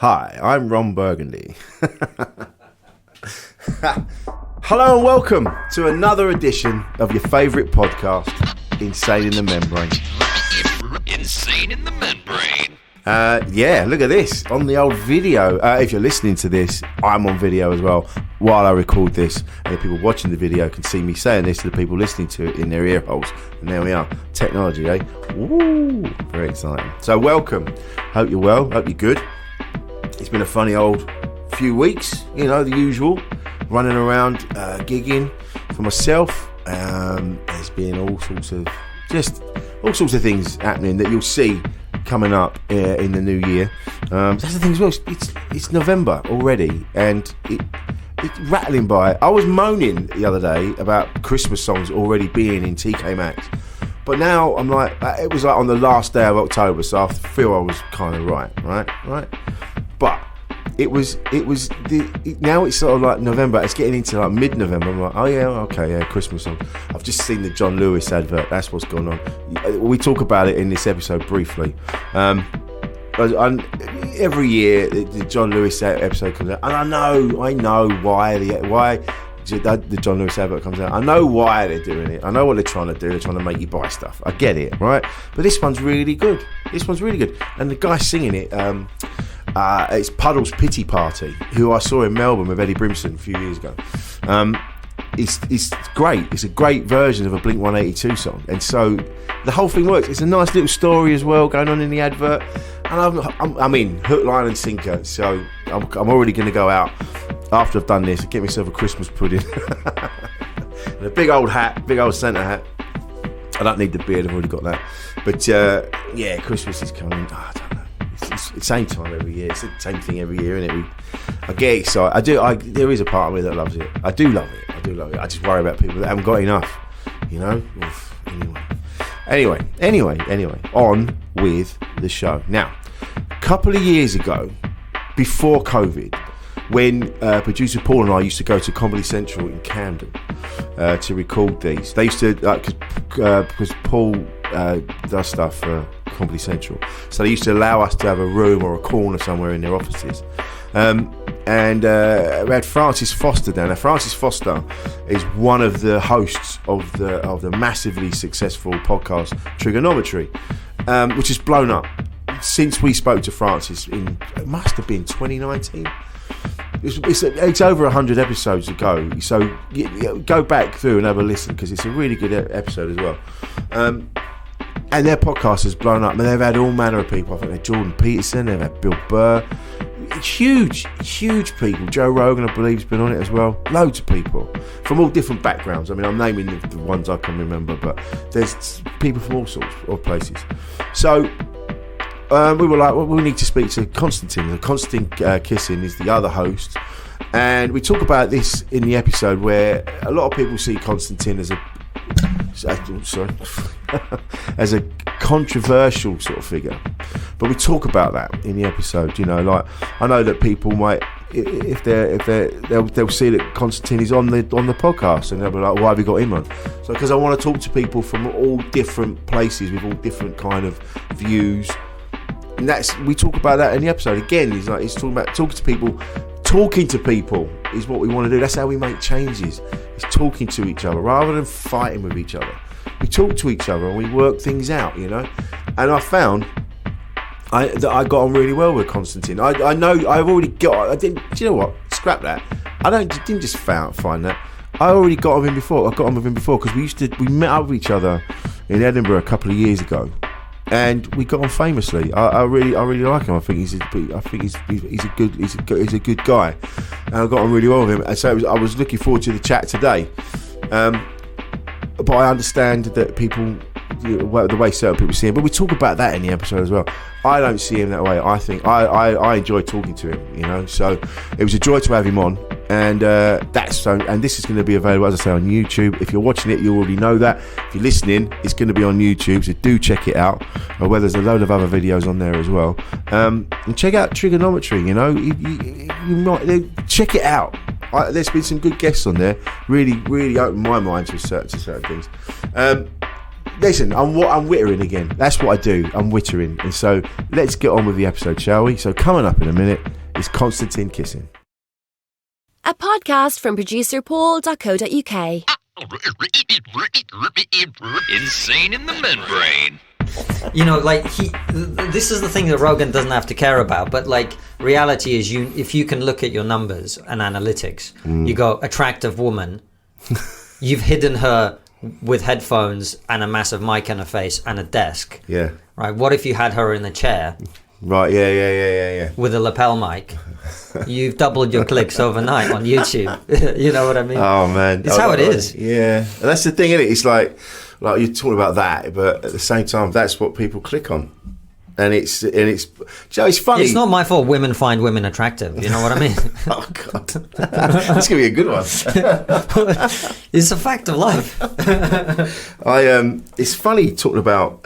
Hi, I'm Ron Burgundy. Hello and welcome to another edition of your favourite podcast, Insane in the Membrane. Insane in the Membrane. Yeah, look at this on the old video. If you're listening to this, I'm on video as well while I record this, and the people watching the video can see me saying this to the people listening to it in their ear holes. And there we are, technology, eh? Woo, very exciting. So welcome. Hope you're well. Hope you're good. It's been a funny old few weeks, you know, the usual, running around, gigging for myself. There's been all sorts of things happening that you'll see coming up in the new year. That's the thing as well. It's November already, and it's rattling by. I was moaning the other day about Christmas songs already being in TK Maxx, but now I'm like, it was like on the last day of October, so I feel I was kind of right. But now it's sort of like November. It's getting into like mid-November. I'm like, oh yeah, okay, yeah, Christmas song. I've just seen the John Lewis advert. That's what's going on. We talk about it in this episode briefly. Every year the John Lewis episode comes out, and I know why the John Lewis advert comes out. I know why they're doing it. I know what they're trying to do. They're trying to make you buy stuff. I get it, right? But this one's really good. And the guy singing it, it's Puddle's Pity Party, who I saw in Melbourne with Eddie Brimson a few years ago. It's great. It's a great version of a Blink-182 song, and so the whole thing works. It's a nice little story as well going on in the advert, and I'm in hook, line and sinker. So I'm already going to go out after I've done this, get myself a Christmas pudding and a big old Santa hat. I don't need the beard, I've already got that. But yeah, Christmas is coming. I don't know. It's the same time every year. It's the same thing every year, isn't it? I get excited. There is a part of me that loves it. I do love it. I just worry about people that haven't got enough, you know? Anyway, on with the show. Now, a couple of years ago, before COVID, when producer Paul and I used to go to Comedy Central in Camden to record these. They used to, because Paul does stuff for Comedy Central, so they used to allow us to have a room or a corner somewhere in their offices. And we had Francis Foster down there. Francis Foster is one of the hosts of the massively successful podcast Triggernometry, which has blown up since we spoke to Francis it must have been 2019. It's over 100 episodes ago, so go back through and have a listen, because it's a really good episode as well. And their podcast has blown up. I mean, they've had all manner of people. I think they've Jordan Peterson, they've had Bill Burr. Huge people. Joe Rogan, I believe, has been on it as well. Loads of people from all different backgrounds. I mean, I'm naming the ones I can remember, but there's people from all sorts of places. So we were like, well, we need to speak to Konstantin. Konstantin Kisin is the other host. And we talk about this in the episode where a lot of people see Konstantin as as a controversial sort of figure, but we talk about that in the episode. You know, like, I know that people might, if they'll see that Konstantin is on the podcast, and they'll be like, why have you got him on? So because I want to talk to people from all different places with all different kind of views, and we talk about that in the episode. Again, it's talking about talking to people. Talking to people is what we want to do. That's how we make changes. It's talking to each other rather than fighting with each other. We talk to each other and we work things out, you know. And I found that I got on really well with Konstantin. I know I've already got. Do you know what? Scrap that. Didn't just find that. I already got on with him before. I got on with him before because we met up with each other in Edinburgh a couple of years ago. And we got on famously. I really like him. I think he's a good guy, and I got on really well with him. And so I was looking forward to the chat today. But I understand that people, the way certain people see him. But we talk about that in the episode as well. I don't see him that way. I think I enjoy talking to him. You know, so it was a joy to have him on. And and this is going to be available, as I say, on YouTube. If you're watching it, you already know that. If you're listening, it's going to be on YouTube, so do check it out. Where there's a load of other videos on there as well. And check out Triggernometry. You know, you might check it out. There's been some good guests on there. Really opened my mind to certain things. listen, I'm wittering again. That's what I do. I'm wittering. And so let's get on with the episode, shall we? So coming up in a minute is Konstantin Kisin. A podcast from producer Paul.co.uk. Insane in the membrane. You know, like this is the thing that Rogan doesn't have to care about, but like reality is if you can look at your numbers and analytics, you go attractive woman, you've hidden her with headphones and a massive mic on her face and a desk. Yeah. Right. What if you had her in a chair? Right. Yeah. With a lapel mic. You've doubled your clicks overnight on YouTube. You know what I mean? Oh man, it's how it is. Yeah, and that's the thing, isn't it? It's like you're talking about that, but at the same time, that's what people click on, and it's you know, it's funny. It's not my fault. Women find women attractive. You know what I mean? Oh god, that's gonna be a good one. It's a fact of life. It's funny talking about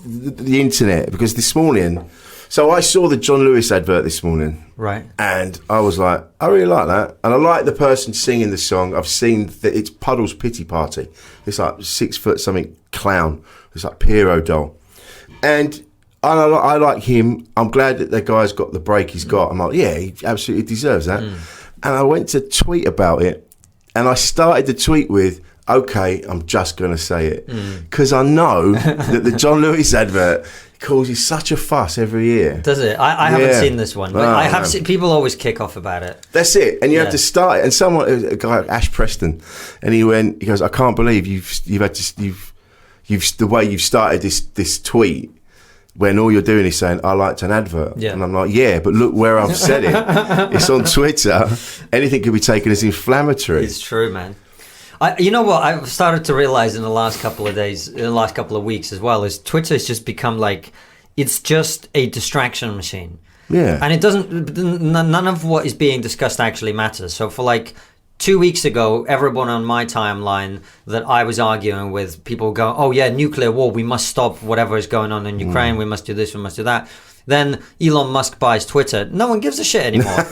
the internet, because this morning. So I saw the John Lewis advert this morning. Right. And I was like, I really like that. And I like the person singing the song. I've seen that it's Puddle's Pity Party. It's like 6 foot something clown. It's like Pierrot doll. And I like him. I'm glad that the guy's got the break he's got. I'm like, yeah, he absolutely deserves that. And I went to tweet about it. And I started the tweet with, okay, I'm just going to say it. Because I know that the John Lewis advert causes such a fuss every year. Does it? I haven't seen this one, but I have seen people always kick off about it. That's it, and you have to start it. And a guy, Ash Preston, and he goes, I can't believe you've the way you've started this tweet when all you're doing is saying I liked an advert. Yeah. And I'm like, yeah, but look where I've said it. It's on Twitter. Anything could be taken as inflammatory. It's true, man. You know what I've started to realize in the last couple of weeks as well, is Twitter has just become like, it's just a distraction machine. Yeah. And it doesn't, none of what is being discussed actually matters. So for like 2 weeks ago, everyone on my timeline that I was arguing with, people go, oh yeah, nuclear war, we must stop whatever is going on in Ukraine, we must do this, we must do that. Then Elon Musk buys Twitter. No one gives a shit anymore.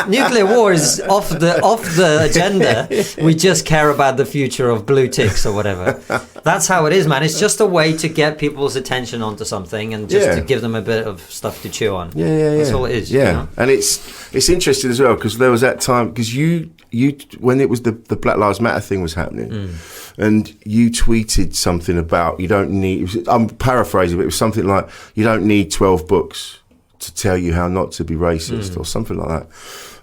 Nuclear war is off the agenda. We just care about the future of blue ticks or whatever. That's how it is, man. It's just a way to get people's attention onto something and just to give them a bit of stuff to chew on. Yeah. That's all it is. Yeah, you know? And it's interesting as well, because there was that time, because you when it was the Black Lives Matter thing was happening, and you tweeted something about you don't need. I'm paraphrasing, but it was something like you don't need 12 books to tell you how not to be racist or something like that.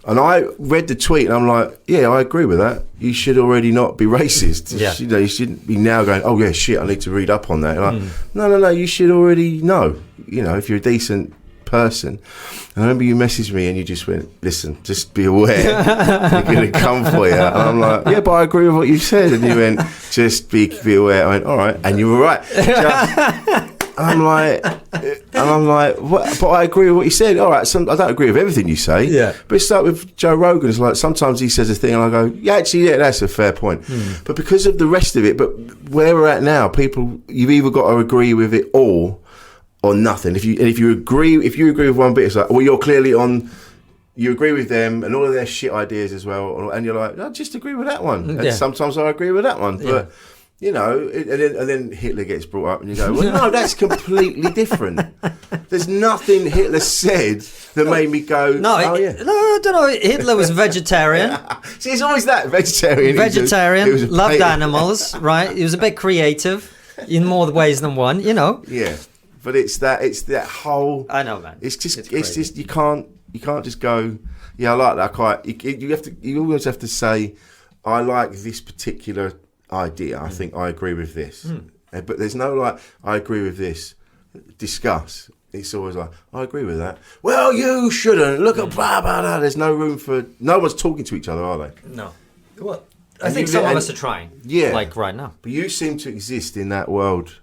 And I read the tweet and I'm like, yeah, I agree with that. You should already not be racist. Yeah. You shouldn't be now going, oh yeah, shit, I need to read up on that. Like, no, you should already know, you know, if you're a decent person. And I remember you messaged me and you just went, listen, just be aware, they're going to come for you. And I'm like, yeah, but I agree with what you said. And you went, just be aware. I went, all right. And you were right. I'm like, what? But I agree with what you said. All right, I don't agree with everything you say. Yeah. But it's like with Joe Rogan. It's like sometimes he says a thing and I go, yeah, actually, yeah, that's a fair point. But because of the rest of it, but where we're at now, people, you've either got to agree with it all or nothing. If you agree with one bit, it's like, well, you're clearly on. You agree with them and all of their shit ideas as well, and you're like, I just agree with that one. And sometimes I agree with that one, but. You know, and then Hitler gets brought up and you go, well, no, that's completely different. There's nothing Hitler said that made me go, no, I don't know. Hitler was vegetarian. See, it's always that, vegetarian. Vegetarian, loved animals, right? He was a bit creative in more ways than one, you know. Yeah, but it's that whole... I know, man. It's just, you can't just go, yeah, I like that. You always have to say, I like this particular idea. I think I agree with this, but there's no like I agree with this. Discuss. It's always like I agree with that. Well, you shouldn't look at blah blah blah. There's no room for. No one's talking to each other, are they? No. Well, I think some of us are trying. Yeah, like right now. But you seem to exist in that world,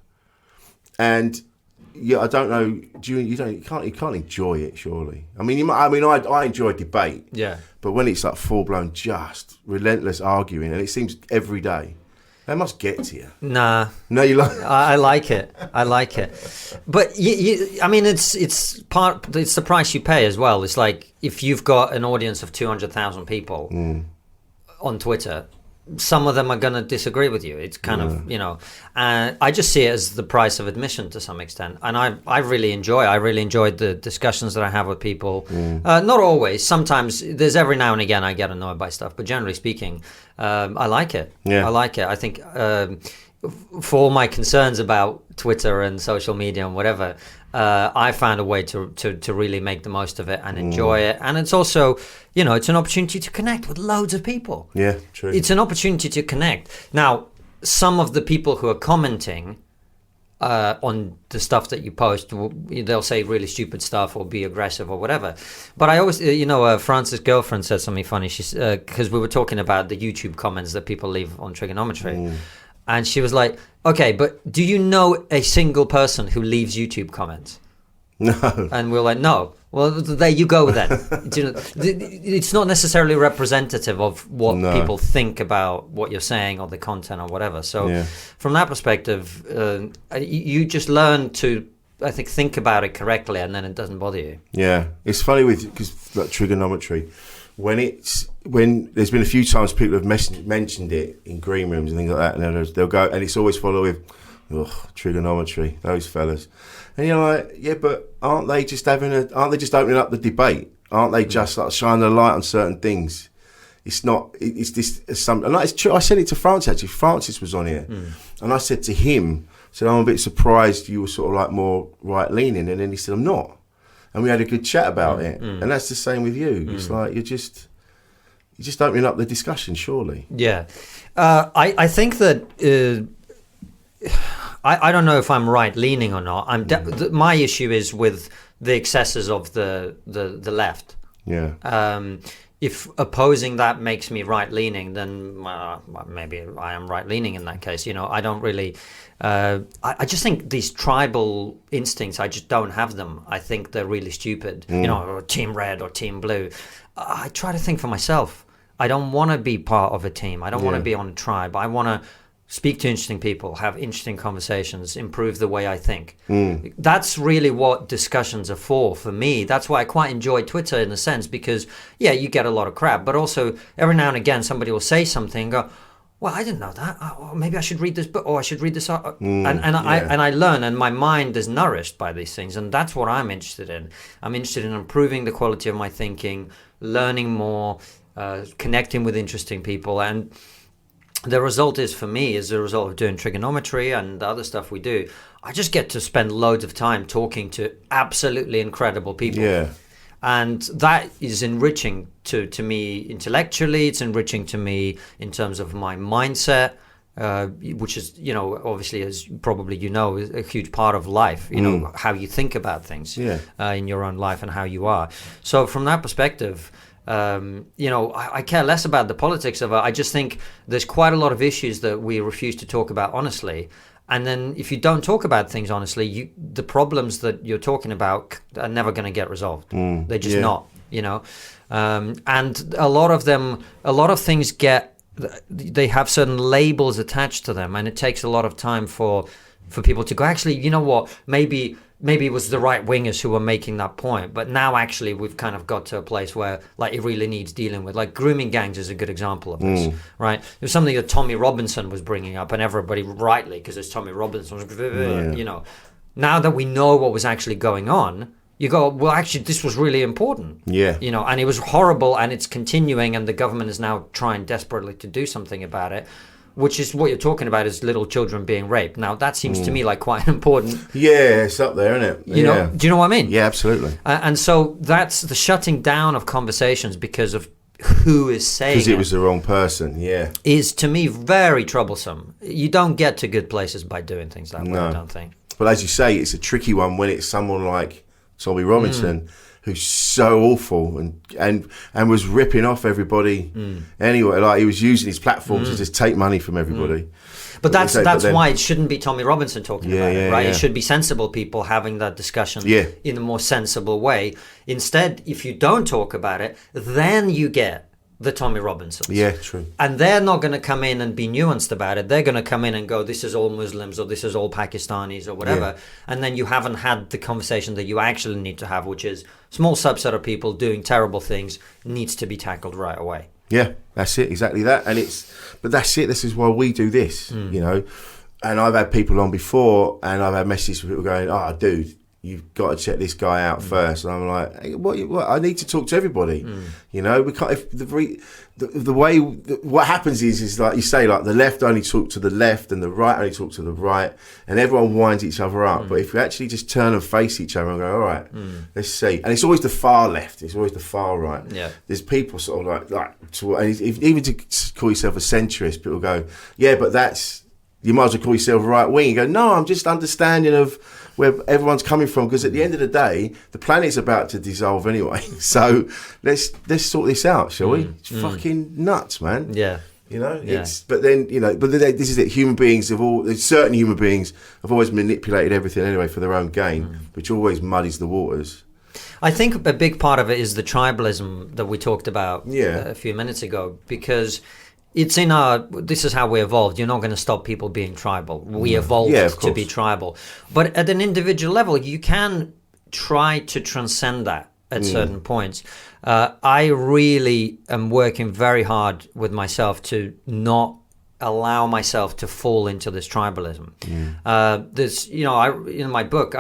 and yeah, I don't know. You can't enjoy it. Surely. I mean, I enjoy debate. Yeah. But when it's like full blown, just relentless arguing, and it seems every day. That must get to you. Nah. No, you like it? I like it. But I mean, it's the price you pay as well. It's like if you've got an audience of 200,000 people on Twitter, some of them are going to disagree with you. It's kind of, you know, I just see it as the price of admission to some extent. And I really enjoyed the discussions that I have with people. Not always. Sometimes there's every now and again I get annoyed by stuff, but generally speaking, I like it. I like it. I think for all my concerns about Twitter and social media and whatever, I found a way to really make the most of it and enjoy it. And it's also, you know, it's an opportunity to connect with loads of people. Yeah, true. It's an opportunity to connect. Now, some of the people who are commenting on the stuff that you post, they'll say really stupid stuff or be aggressive or whatever. But I always, you know, France's girlfriend said something funny. She's because we were talking about the YouTube comments that people leave on Trigonometry. And she was like, okay, but do you know a single person who leaves YouTube comments? No. And we're like, no. Well, there you go then. You know, it's not necessarily representative of what people think about what you're saying or the content or whatever. So from that perspective, you just learn to, I think about it correctly, and then it doesn't bother you. Yeah. It's funny because like trigonometry, when there's been a few times people have mentioned it in green rooms and things like that, and they'll go, and it's always followed with, trigonometry, those fellas. And you're like, yeah, but aren't they just opening up the debate? Aren't they just like shining a light on certain things? It's not, it's this, something, and it's true. I said it to Francis, actually. Francis was on here, and I said to him, I'm a bit surprised you were sort of like more right-leaning, and then he said, I'm not. And we had a good chat about it. And that's the same with you. It's like you're just opening up the discussion, surely. Yeah. I think that I don't know if I'm right-leaning or not. My issue is with the excesses of the left. Yeah. If opposing that makes me right-leaning, then maybe I am right-leaning in that case. You know, I don't really... I just think these tribal instincts, I just don't have them. I think they're really stupid. You know, or team red or team blue. I try to think for myself. I don't want to be part of a team. I don't want to be on a tribe. I want to speak to interesting people, have interesting conversations, improve the way I think. That's really what discussions are for me. That's why I quite enjoy Twitter in a sense, because, yeah, you get a lot of crap, but also every now and again somebody will say something and go, well, I didn't know that. Maybe I should read this book, or I should read this. And I learn, and my mind is nourished by these things, and that's what I'm interested in. I'm interested in improving the quality of my thinking, learning more, connecting with interesting people, and the result is, for me, as a result of doing trigonometry and the other stuff we do, I just get to spend loads of time talking to absolutely incredible people. Yeah. And that is enriching to me intellectually. It's enriching to me in terms of my mindset, which is, you know, obviously, as probably you know, is a huge part of life, you know, how you think about things in your own life and how you are. So from that perspective... you know, I care less about the politics of it. I just think there's quite a lot of issues that we refuse to talk about honestly. And then if you don't talk about things honestly, the problems that you're talking about are never going to get resolved. They're just not, you know. And a lot of things they have certain labels attached to them, and it takes a lot of time for people to go, actually, you know what, maybe it was the right wingers who were making that point, but now actually we've kind of got to a place where like it really needs dealing with. Like grooming gangs is a good example of this, right? It was something that Tommy Robinson was bringing up, and everybody rightly, because it's Tommy Robinson, you know. Now that we know what was actually going on, you go, well, actually, this was really important. Yeah. You know, and it was horrible, and it's continuing, and the government is now trying desperately to do something about it. Which is what you're talking about, is little children being raped. Now, that seems to me like quite important. Yeah, it's up there, isn't it? You know, do you know what I mean? Yeah, absolutely. And so that's the shutting down of conversations because of who is saying it. Because it was the wrong person, is, to me, very troublesome. You don't get to good places by doing things that way, I don't think. But as you say, it's a tricky one when it's someone like Tommy Robinson, who's so awful and was ripping off everybody anyway. Like he was using his platform to just take money from everybody. But that's why it shouldn't be Tommy Robinson talking about it, right? It should be sensible people having that discussion in a more sensible way. Instead, if you don't talk about it, then you get the Tommy Robinsons. Yeah, true. And they're not going to come in and be nuanced about it. They're going to come in and go, this is all Muslims, or this is all Pakistanis, or whatever. And then you haven't had the conversation that you actually need to have, which is small subset of people doing terrible things needs to be tackled right away. Yeah, that's it, exactly that. But that's it. This is why we do this, you know. And I've had people on before, and I've had messages from people going, "Oh, dude, you've got to check this guy out first." And I'm like, hey, what? I need to talk to everybody. You know, we can't. If the way what happens is like you say, like the left only talk to the left, and the right only talk to the right, and everyone winds each other up. But if we actually just turn and face each other and go, all right, let's see. And it's always the far left. It's always the far right. Yeah. There's people sort of and even to call yourself a centrist, people go, yeah, but you might as well call yourself right wing. You go, no, I'm just understanding of where everyone's coming from, because at the end of the day, the planet's about to dissolve anyway. So let's sort this out, shall we? It's fucking nuts, man. Yeah. You know, this is it. Certain human beings have always manipulated everything anyway for their own gain, which always muddies the waters. I think a big part of it is the tribalism that we talked about a few minutes ago, because it's this is how we evolved. You're not going to stop people being tribal. We evolved to be tribal. But at an individual level, you can try to transcend that at certain points. I really am working very hard with myself to not allow myself to fall into this tribalism. In my book,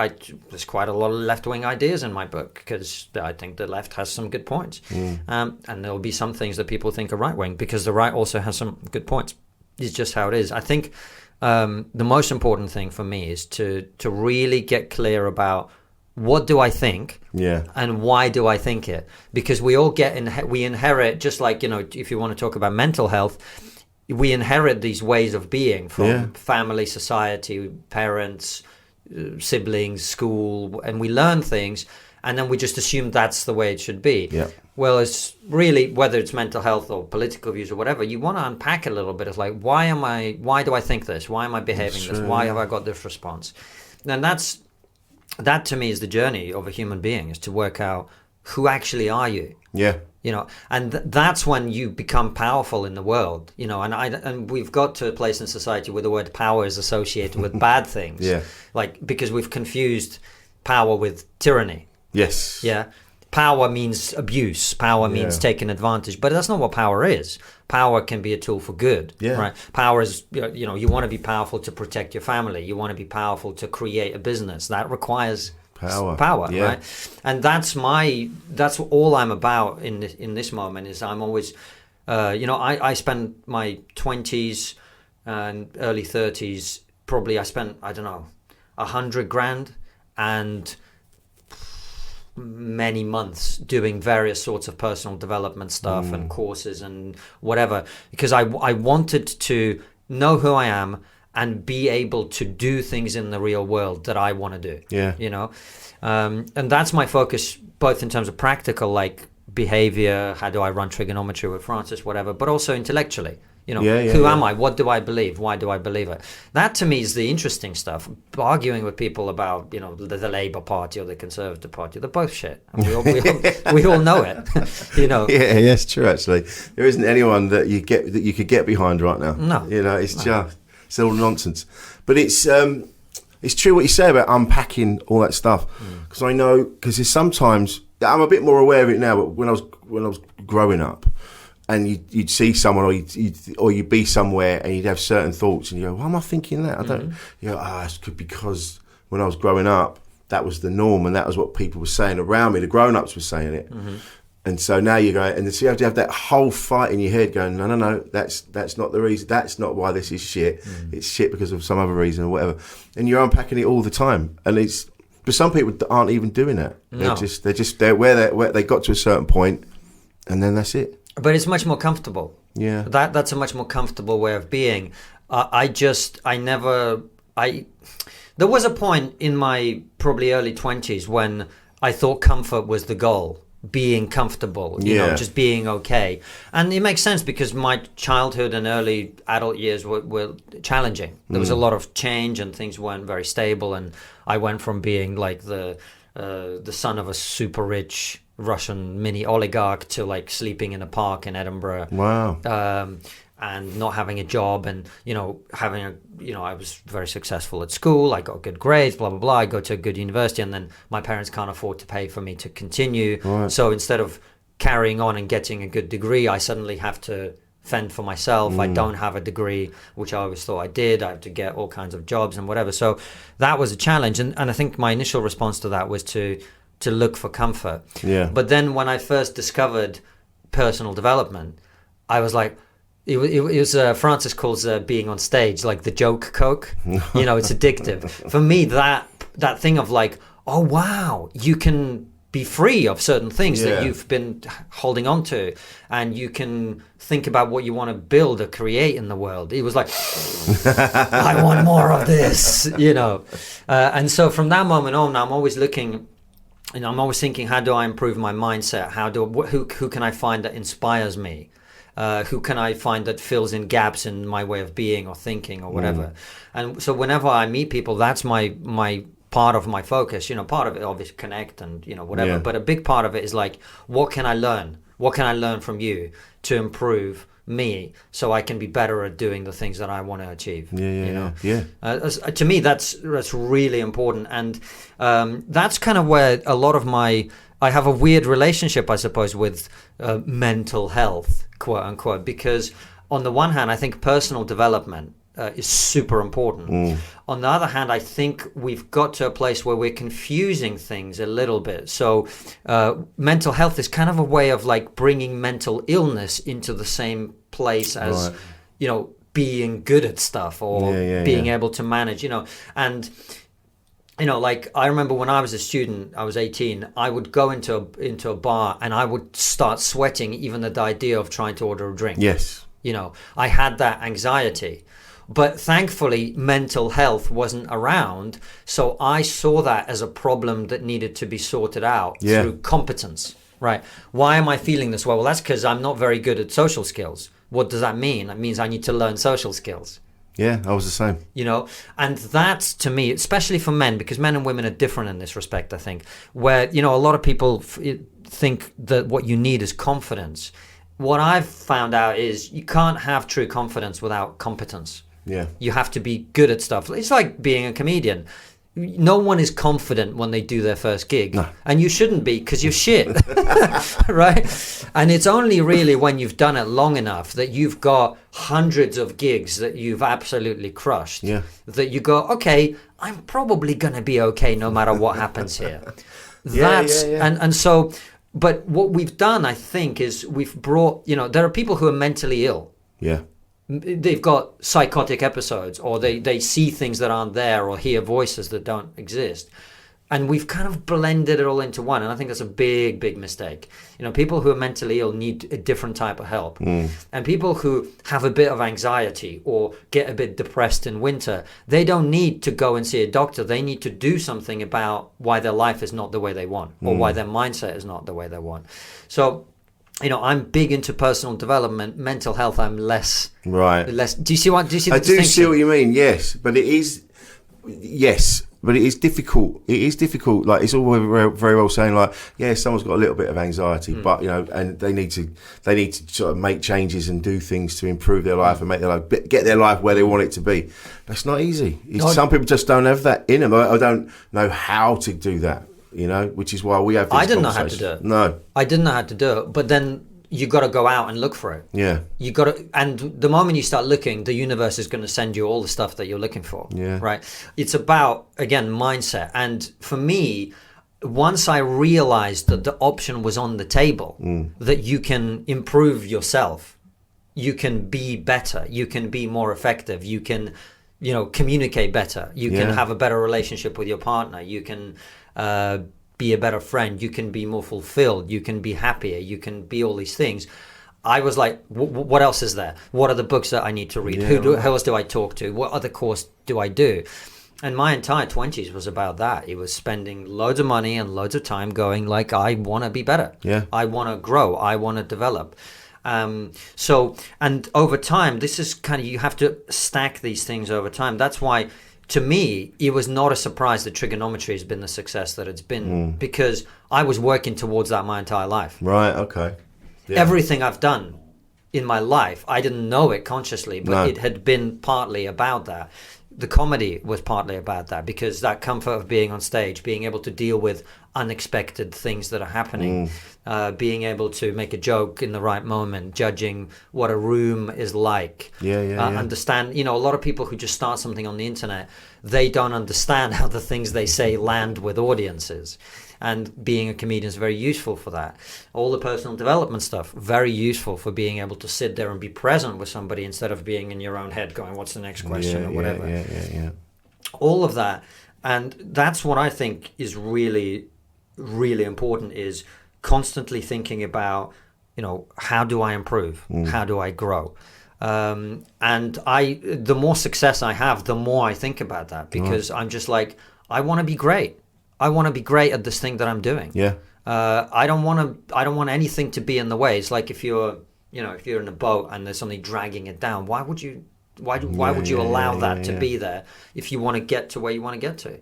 there's quite a lot of left-wing ideas in my book, because I think the left has some good points. And there'll be some things that people think are right-wing, because the right also has some good points. It's just how it is. I think the most important thing for me is to really get clear about what do I think, and why do I think it? Because we all we inherit, just like, if you want to talk about mental health, we inherit these ways of being from family, society, parents, siblings, school, and we learn things, and then we just assume that's the way it should be. Well, it's really, whether it's mental health or political views or whatever, you want to unpack a little bit. It's like, why do I think this? Why am I behaving this? Why have I got this response? And that to me is the journey of a human being, is to work out, who actually are you? And that's when you become powerful in the world, and we've got to a place in society where the word power is associated with bad things, because we've confused power with tyranny. Power means abuse, power means taking advantage, but that's not what power is. Power can be a tool for good, right? Power is, you want to be powerful to protect your family, you want to be powerful to create a business. That requires power, right? And that's all I'm about in this moment. Is I'm always, I spent my 20s and early 30s. Probably I spent, I don't know, $100,000 and many months doing various sorts of personal development stuff and courses and whatever, because I wanted to know who I am and be able to do things in the real world that I want to do. And that's my focus, both in terms of practical, like behavior, how do I run trigonometry with Francis, whatever, but also intellectually. Who am I? What do I believe? Why do I believe it? That to me is the interesting stuff. Arguing with people about, the Labour Party or the Conservative Party, they're both shit. And we all know it. Yeah, it's true. Actually, there isn't anyone that you could get behind right now. No, it's all nonsense. But it's true what you say about unpacking all that stuff, because I know, because there's sometimes I'm a bit more aware of it now. But when I was growing up, and you'd see someone, or you'd be somewhere, and you'd have certain thoughts, and you go, "Why am I thinking that?" I don't. You go, it's because when I was growing up, that was the norm, and that was what people were saying around me. The grown-ups were saying it, and so now you go, and so you have to have that whole fight in your head, going, "No, that's not the reason. That's not why this is shit. It's shit because of some other reason or whatever." And you're unpacking it all the time, and but some people aren't even doing that. No. They're where they got to a certain point, and then that's it. But it's much more comfortable. Yeah. That's a much more comfortable way of being. There was a point in my probably early 20s when I thought comfort was the goal. Being comfortable, just being okay. And it makes sense, because my childhood and early adult years were challenging. There was a lot of change, and things weren't very stable. And I went from being like the son of a super rich Russian mini oligarch to like sleeping in a park in Edinburgh. Wow. And not having a job, and I was very successful at school. I got good grades, blah blah blah. I go to a good university, and then my parents can't afford to pay for me to continue. Right. So instead of carrying on and getting a good degree, I suddenly have to fend for myself. I don't have a degree, which I always thought I did. I have to get all kinds of jobs and whatever. So that was a challenge. And I think my initial response to that was to look for comfort. Yeah. But then when I first discovered personal development, I was like, it was Francis calls being on stage like the joke coke. It's addictive. For me, that thing of like, oh wow, you can be free of certain things that you've been holding on to, and you can think about what you want to build or create in the world. It was like, I want more of this, and so from that moment on, I'm always looking, I'm always thinking, how do I improve my mindset? Who can I find that inspires me? Who can I find that fills in gaps in my way of being or thinking or whatever? And so whenever I meet people, that's my part of my focus. Part of it obviously connect and whatever, but a big part of it is like, what can I learn? What can I learn from you to improve me so I can be better at doing the things that I want to achieve? To me, that's really important, and that's kind of where a lot of I have a weird relationship, I suppose, with mental health, quote unquote, because on the one hand, I think personal development is super important. On the other hand, I think we've got to a place where we're confusing things a little bit. So mental health is kind of a way of like bringing mental illness into the same place as, being good at stuff or being able to manage, and like I remember when I was a student, I was 18, I would go into a bar and I would start sweating even at the idea of trying to order a drink. Yes. I had that anxiety. But thankfully, mental health wasn't around. So I saw that as a problem that needed to be sorted out through competence. Right. Why am I feeling this way? Well, that's because I'm not very good at social skills. What does that mean? It means I need to learn social skills. Yeah, I was the same. And that's, to me, especially for men, because men and women are different in this respect, I think, where, a lot of people think that what you need is confidence. What I've found out is you can't have true confidence without competence. Yeah. You have to be good at stuff. It's like being a comedian. No one is confident when they do their first gig. No. And you shouldn't be, because you're shit. Right? And it's only really when you've done it long enough that you've got hundreds of gigs that you've absolutely crushed. Yeah. That you go, okay, I'm probably going to be okay no matter what happens here. And so, but what we've done, I think, is we've brought, there are people who are mentally ill. Yeah. They've got psychotic episodes, or they see things that aren't there, or hear voices that don't exist. And we've kind of blended it all into one. And I think that's a big, big mistake. People who are mentally ill need a different type of help. And people who have a bit of anxiety or get a bit depressed in winter, they don't need to go and see a doctor. They need to do something about why their life is not the way they want, or why their mindset is not the way they want. So, I'm big into personal development. Mental health, I'm less. Right. Less. Do you see the distinction? I do see what you mean. Yes, but it is. Yes, but it is difficult. It is difficult. Like, it's all very, very well saying, like, someone's got a little bit of anxiety, but and they need to sort of make changes and do things to improve their life and make their life, get their life where they want it to be. That's not easy. Some people just don't have that in them. I don't know how to do that. Which is why we have this I didn't know how to do it. No. I didn't know how to do it. But then you got to go out and look for it. Yeah. You got to, and the moment you start looking, the universe is going to send you all the stuff that you're looking for. Yeah. Right. It's about, again, mindset. And for me, once I realized that the option was on the table, that you can improve yourself, you can be better, you can be more effective, you can, communicate better, you can have a better relationship with your partner, you can be a better friend, you can be more fulfilled, you can be happier, you can be all these things. I was like, what else is there? What are the books that I need to read? Who else do I talk to? What other course do I do? And my entire 20s was about that. It was spending loads of money and loads of time going like, I want to be better. Yeah. I want to grow. I want to develop. So, and over time, this is kind of, you have to stack these things over time. That's why, to me, it was not a surprise that trigonometry has been the success that it's been, because I was working towards that my entire life. Right, okay. Yeah. Everything I've done in my life, I didn't know it consciously, but it had been partly about that. The comedy was partly about that, because that comfort of being on stage, being able to deal with unexpected things that are happening, being able to make a joke in the right moment, judging what a room is like. Understand, a lot of people who just start something on the internet, they don't understand how the things they say land with audiences. And being a comedian is very useful for that. All the personal development stuff, very useful for being able to sit there and be present with somebody instead of being in your own head going, what's the next question or whatever. All of that. And that's what I think is really, really important, is constantly thinking about, how do I improve? How do I grow? And the more success I have, the more I think about that, because I'm just like, I want to be great. I want to be great at this thing that I'm doing. I don't want anything to be in the way. It's like if you're in a boat and there's something dragging it down, why would you allow that to be there if you want to get to where you want to get to?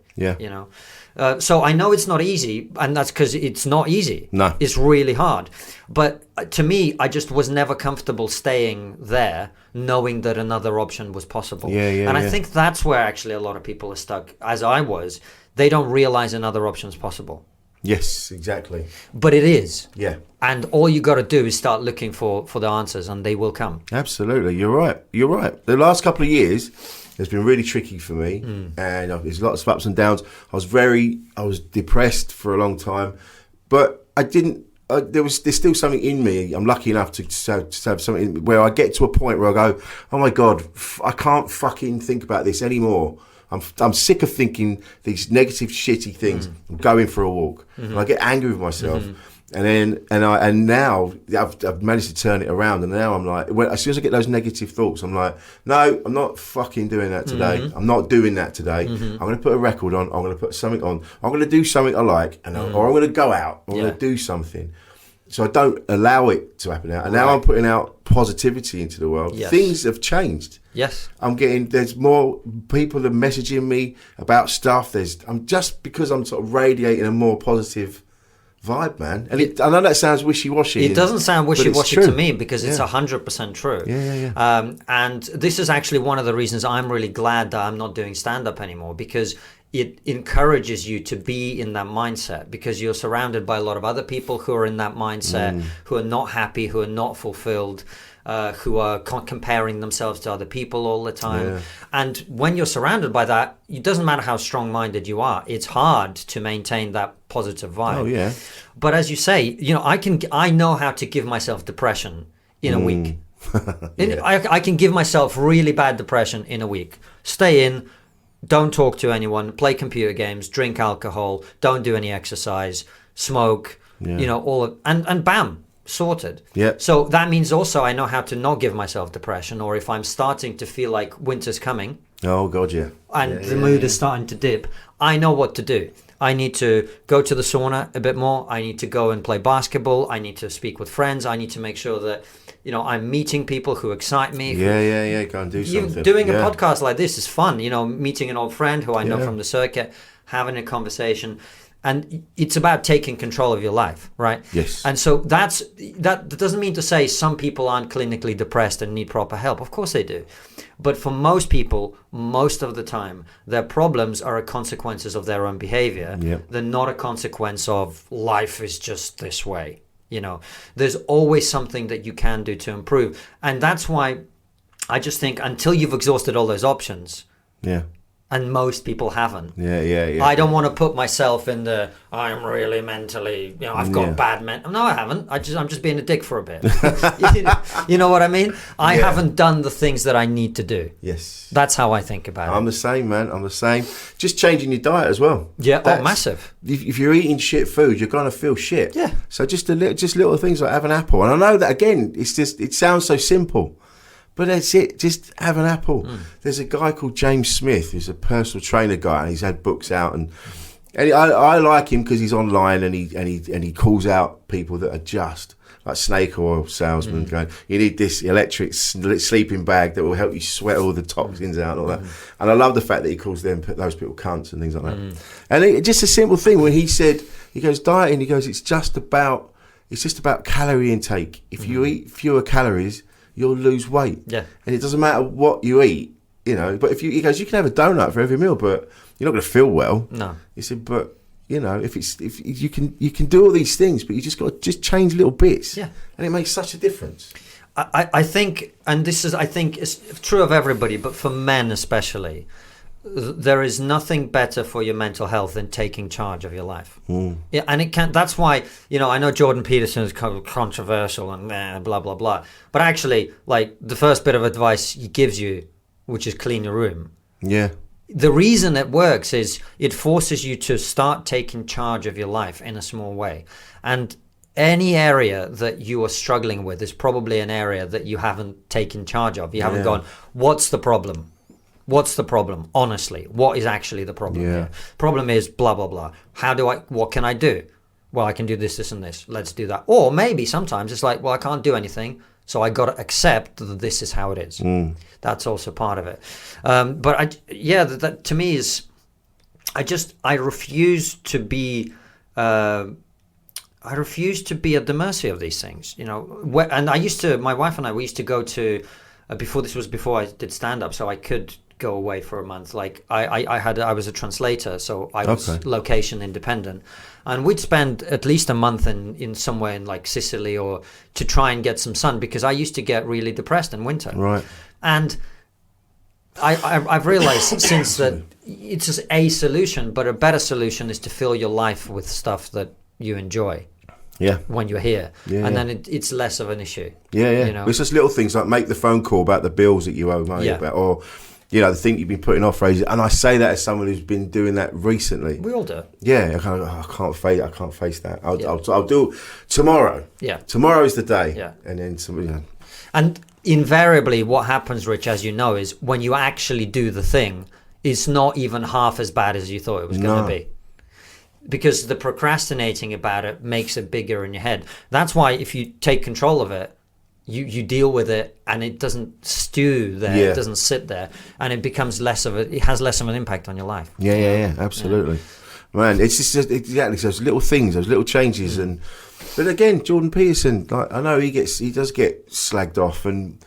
So I know it's not easy, and that's because it's not easy. No, it's really hard. But to me, I just was never comfortable staying there, knowing that another option was possible. I think that's where actually a lot of people are stuck, as I was. They don't realize another option is possible. Yes, exactly. But it is. Yeah. And all you got to do is start looking for the answers, and they will come. Absolutely. You're right. The last couple of years has been really tricky for me, and there's lots of ups and downs. I was depressed for a long time, but I didn't. There's still something in me. I'm lucky enough to have something where I get to a point where I go, oh my God, I can't fucking think about this anymore. I'm sick of thinking these negative, shitty things. I'm going for a walk, and I get angry with myself, and now I've managed to turn it around, and now I'm like, as soon as I get those negative thoughts, I'm like, no, I'm not fucking doing that today. I'm not doing that today. I'm going to put a record on. I'm going to put something on. I'm going to do something I like, or I'm going to go out. I'm going to do something. So I don't allow it to happen now. And now I'm putting out positivity into the world. Yes. Things have changed. Yes. There's more people that are messaging me about stuff. Because I'm sort of radiating a more positive vibe, man. And I know that sounds wishy-washy. It doesn't sound wishy-washy to me, because it's 100% true. And this is actually one of the reasons I'm really glad that I'm not doing stand-up anymore, because it encourages you to be in that mindset, because you're surrounded by a lot of other people who are in that mindset, who are not happy, who are not fulfilled, who are comparing themselves to other people all the time. And when you're surrounded by that, it doesn't matter how strong-minded you are. It's hard to maintain that positive vibe. But as you say, I know how to give myself depression in a week. I can give myself really bad depression in a week. Stay in. Don't talk to anyone, play computer games, drink alcohol, don't do any exercise, smoke, and bam, sorted. So that means also I know how to not give myself depression, or if I'm starting to feel like winter's coming. Oh, God, and the mood is starting to dip, I know what to do. I need to go to the sauna a bit more. I need to go and play basketball. I need to speak with friends. I need to make sure that I'm meeting people who excite me. Go and do something. Doing a podcast like this is fun. Meeting an old friend who I know from the circuit, having a conversation. And it's about taking control of your life, right? Yes. And so that doesn't mean to say some people aren't clinically depressed and need proper help. Of course they do. But for most people, most of the time, their problems are a consequences of their own behavior. They're not a consequence of life is just this way. There's always something that you can do to improve. And that's why I just think until you've exhausted all those options, and most people haven't. I don't want to put myself in I'm really mentally, I've got bad mental. No, I haven't. I'm just being a dick for a bit. You know what I mean? I haven't done the things that I need to do. Yes. That's how I think about it. I'm the same, man. I'm the same. Just changing your diet as well. Massive. If you're eating shit food, you're going to feel shit. Yeah. So just little things like have an apple. And I know that, again, it sounds so simple. But that's it. Just have an apple. There's a guy called James Smith who's a personal trainer guy, and he's had books out, and I like him because he's online, and he calls out people that are just like snake oil salesmen, going, you need this electric sleeping bag that will help you sweat all the toxins out and all that. And I love the fact that he calls those people cunts and things like that. And just a simple thing when he goes dieting, he goes, it's just about calorie intake. If you eat fewer calories, you'll lose weight. And it doesn't matter what you eat, but he goes, you can have a donut for every meal, but you're not going to feel well. No. He said, but if you can do all these things, but you just got to just change little bits, Yeah. and it makes such a difference. I think, and this is, I think, is true of everybody, but for men especially, there is nothing better for your mental health than taking charge of your life. Yeah, and it can. That's why, I know Jordan Peterson is kind of controversial and blah blah blah, but actually, like, the first bit of advice he gives you, which is clean your room. Yeah. The reason it works is it forces you to start taking charge of your life in a small way, and any area that you are struggling with is probably an area that you haven't taken charge of. You haven't gone, what's the problem? What's the problem? Honestly, what is actually the problem here? Problem is blah, blah, blah. What can I do? Well, I can do this, this, and this. Let's do that. Or maybe sometimes it's like, well, I can't do anything, so I got to accept that this is how it is. That's also part of it. But that to me is, I refuse to be, at the mercy of these things, And my wife and I, we used to go to, before I did stand-up, so I could go away for a month. Like I was a translator, so I was location independent, and we'd spend at least a month in somewhere in like Sicily or to try and get some sun, because I used to get really depressed in winter. Right. And I've realized since that it's just a solution, but a better solution is to fill your life with stuff that you enjoy. Yeah. When you're here. And then it's less of an issue. Yeah. It's just little things like make the phone call about the bills that you owe money about, or the thing you've been putting off raising. And I say that as someone who's been doing that recently. We all do. Yeah, I can't face that. I'll do tomorrow. Yeah. Tomorrow is the day. Yeah. And then somebody. And invariably what happens, Rich, as you know, is when you actually do the thing, it's not even half as bad as you thought it was going to be. Because the procrastinating about it makes it bigger in your head. That's why if you take control of it, you deal with it, and it doesn't stew there, it doesn't sit there, and it becomes it has less of an impact on your life. Yeah, absolutely. Man, it's just exactly those little things, those little changes. But again, Jordan Peterson, like, I know he does get slagged off, and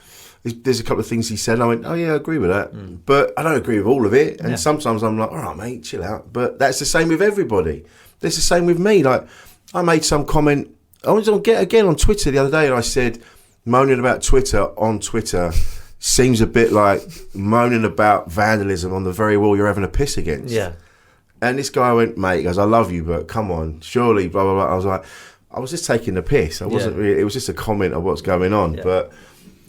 there's a couple of things he said, and I went, oh yeah, I agree with that, but I don't agree with all of it, and sometimes I'm like, all right mate, chill out. But that's the same with everybody. That's the same with me. Like, I made some comment, I was on Twitter the other day, and I said, moaning about Twitter on Twitter seems a bit like moaning about vandalism on the very wall you're having a piss against. Yeah. And this guy went, mate, he goes, I love you, but come on, surely, blah, blah, blah. I was like, I was just taking the piss. I wasn't really, it was just a comment of what's going on. But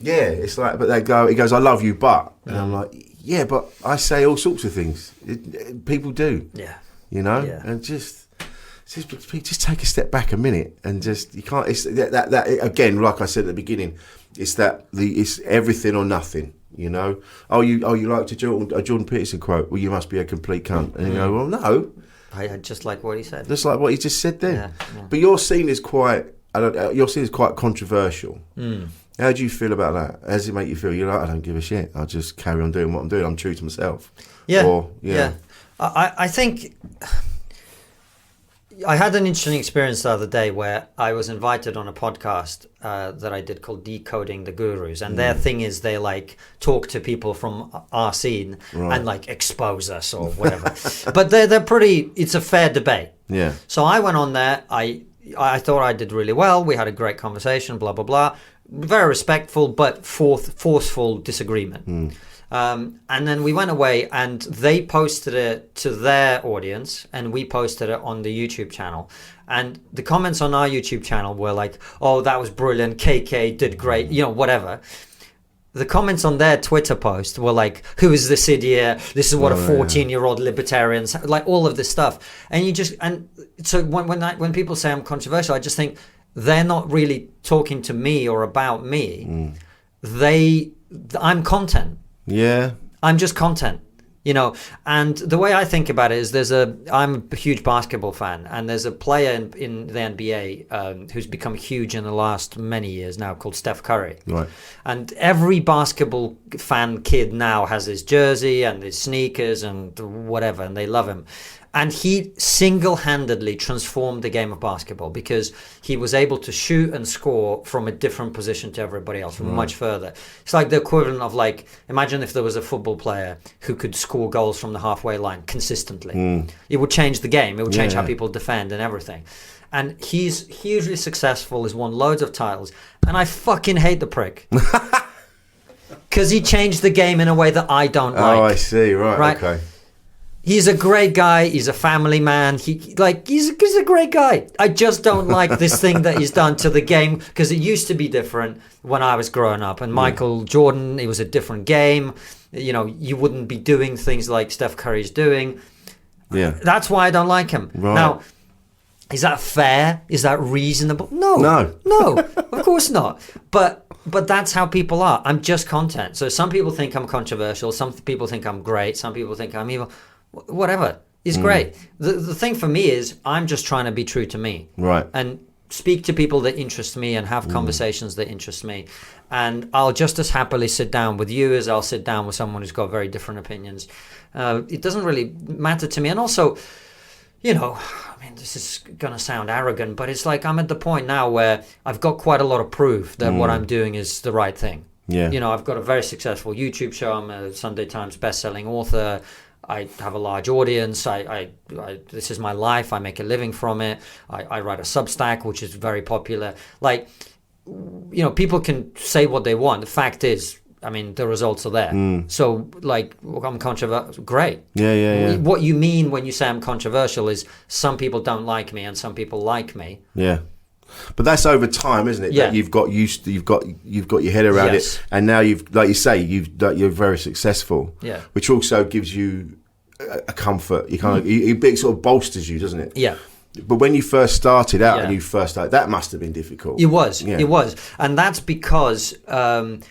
yeah, it's like, but he goes, I love you, but. And I'm like, yeah, but I say all sorts of things. People do. Yeah. And just take a step back a minute, and just, you can't, it's that again, like I said at the beginning, it's everything or nothing, Oh, you liked a Jordan Peterson quote, well, you must be a complete cunt. And you go, well, no. I just like what he said. Just like what he just said then. Yeah. But your scene is quite controversial. How do you feel about that? How does it make you feel? You're like, I don't give a shit. I'll just carry on doing what I'm doing. I'm true to myself. Yeah. I think I had an interesting experience the other day where I was invited on a podcast that I did called Decoding the Gurus, and their thing is they like talk to people from our scene and like expose us or whatever. But they're pretty. It's a fair debate. Yeah. So I went on there. I thought I did really well. We had a great conversation. Blah blah blah. Very respectful, but forceful disagreement. And then we went away, and they posted it to their audience, and we posted it on the YouTube channel. And the comments on our YouTube channel were like, oh, that was brilliant, KK did great, whatever. The comments on their Twitter post were like, who is this idiot? This is what a 14-year-old libertarian, like all of this stuff. And so when people say I'm controversial, I just think they're not really talking to me or about me. I'm content. Yeah. I'm just content, and the way I think about it is I'm a huge basketball fan, and there's a player in the NBA who's become huge in the last many years now called Steph Curry. Right. And every basketball fan kid now has his jersey and his sneakers and whatever, and they love him. And he single-handedly transformed the game of basketball because he was able to shoot and score from a different position to everybody else, from much further. It's like the equivalent of, like, imagine if there was a football player who could score goals from the halfway line consistently. It would change the game. It would change how people defend and everything. And he's hugely successful. He's won loads of titles. And I fucking hate the prick. Because he changed the game in a way that I don't like. Oh, I see. Right. Okay. He's a great guy. He's a family man. He's a great guy. I just don't like this thing that he's done to the game, because it used to be different when I was growing up. And Michael Jordan, it was a different game. You know, you wouldn't be doing things like Steph Curry's doing. Yeah. That's why I don't like him. Right. Now, is that fair? Is that reasonable? No, of course not. But that's how people are. I'm just content. So some people think I'm controversial. Some people think I'm great. Some people think I'm evil. Whatever is great. The thing for me is I'm just trying to be true to me. Right. And speak to people that interest me and have conversations that interest me. And I'll just as happily sit down with you as I'll sit down with someone who's got very different opinions. It doesn't really matter to me. And also, you know, I mean, this is going to sound arrogant, but it's like I'm at the point now where I've got quite a lot of proof that what I'm doing is the right thing. Yeah. You know, I've got a very successful YouTube show. I'm a Sunday Times best-selling author. I have a large audience. I this is my life. I make a living from it. I write a Substack, which is very popular. Like, you know, people can say what they want. The fact is, I mean, the results are there. So, like, I'm controversial. Great. Yeah. What you mean when you say I'm controversial is some people don't like me and some people like me. Yeah. But that's over time, isn't it? Yeah. That you've got used to, you've got your head around it, and now you've, like you say, you're very successful. Yeah. Which also gives you a comfort. You kind of it sort of bolsters you, doesn't it? Yeah. But when you first started out, that must have been difficult. It was. Yeah. It was, and that's because. We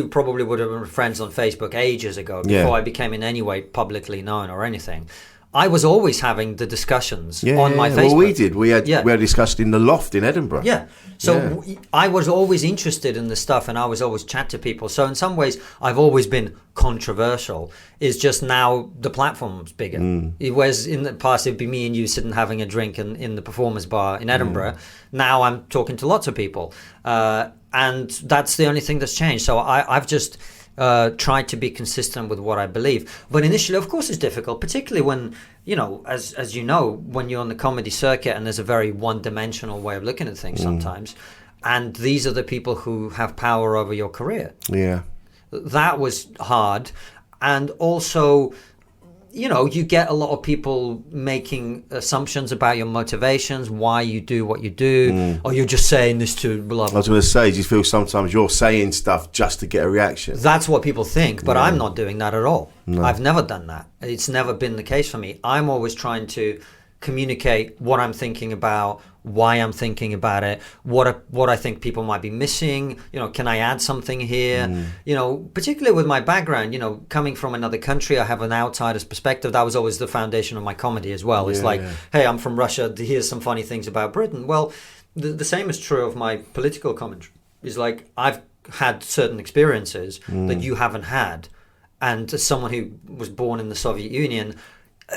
probably would have been friends on Facebook ages ago before I became in any way publicly known or anything. I was always having the discussions on my Facebook. Well, we did. We had discussed in the loft in Edinburgh. Yeah. So I was always interested in this stuff, and I was always chat to people. So in some ways, I've always been controversial. It's just now the platform's bigger. Whereas in the past, it'd be me and you sitting having a drink in the performers bar in Edinburgh. Now I'm talking to lots of people. And that's the only thing that's changed. So I've just tried to be consistent with what I believe. But initially, of course, it's difficult, particularly when, you know, as you know, when you're on the comedy circuit and there's a very one-dimensional way of looking at things sometimes. And these are the people who have power over your career. Yeah. That was hard. And also, you know, you get a lot of people making assumptions about your motivations, why you do what you do, or you're just saying this to blah, blah. I was going to say, do you feel sometimes you're saying stuff just to get a reaction? That's what people think, but I'm not doing that at all. No. I've never done that. It's never been the case for me. I'm always trying to communicate what I'm thinking about, why I'm thinking about it, what I think people might be missing. You know, can I add something here? You know, particularly with my background, you know, coming from another country, I have an outsider's perspective. That was always the foundation of my comedy as well. It's hey, I'm from Russia. Here's some funny things about Britain. Well, the same is true of my political commentary. It's like I've had certain experiences that you haven't had. And as someone who was born in the Soviet Union,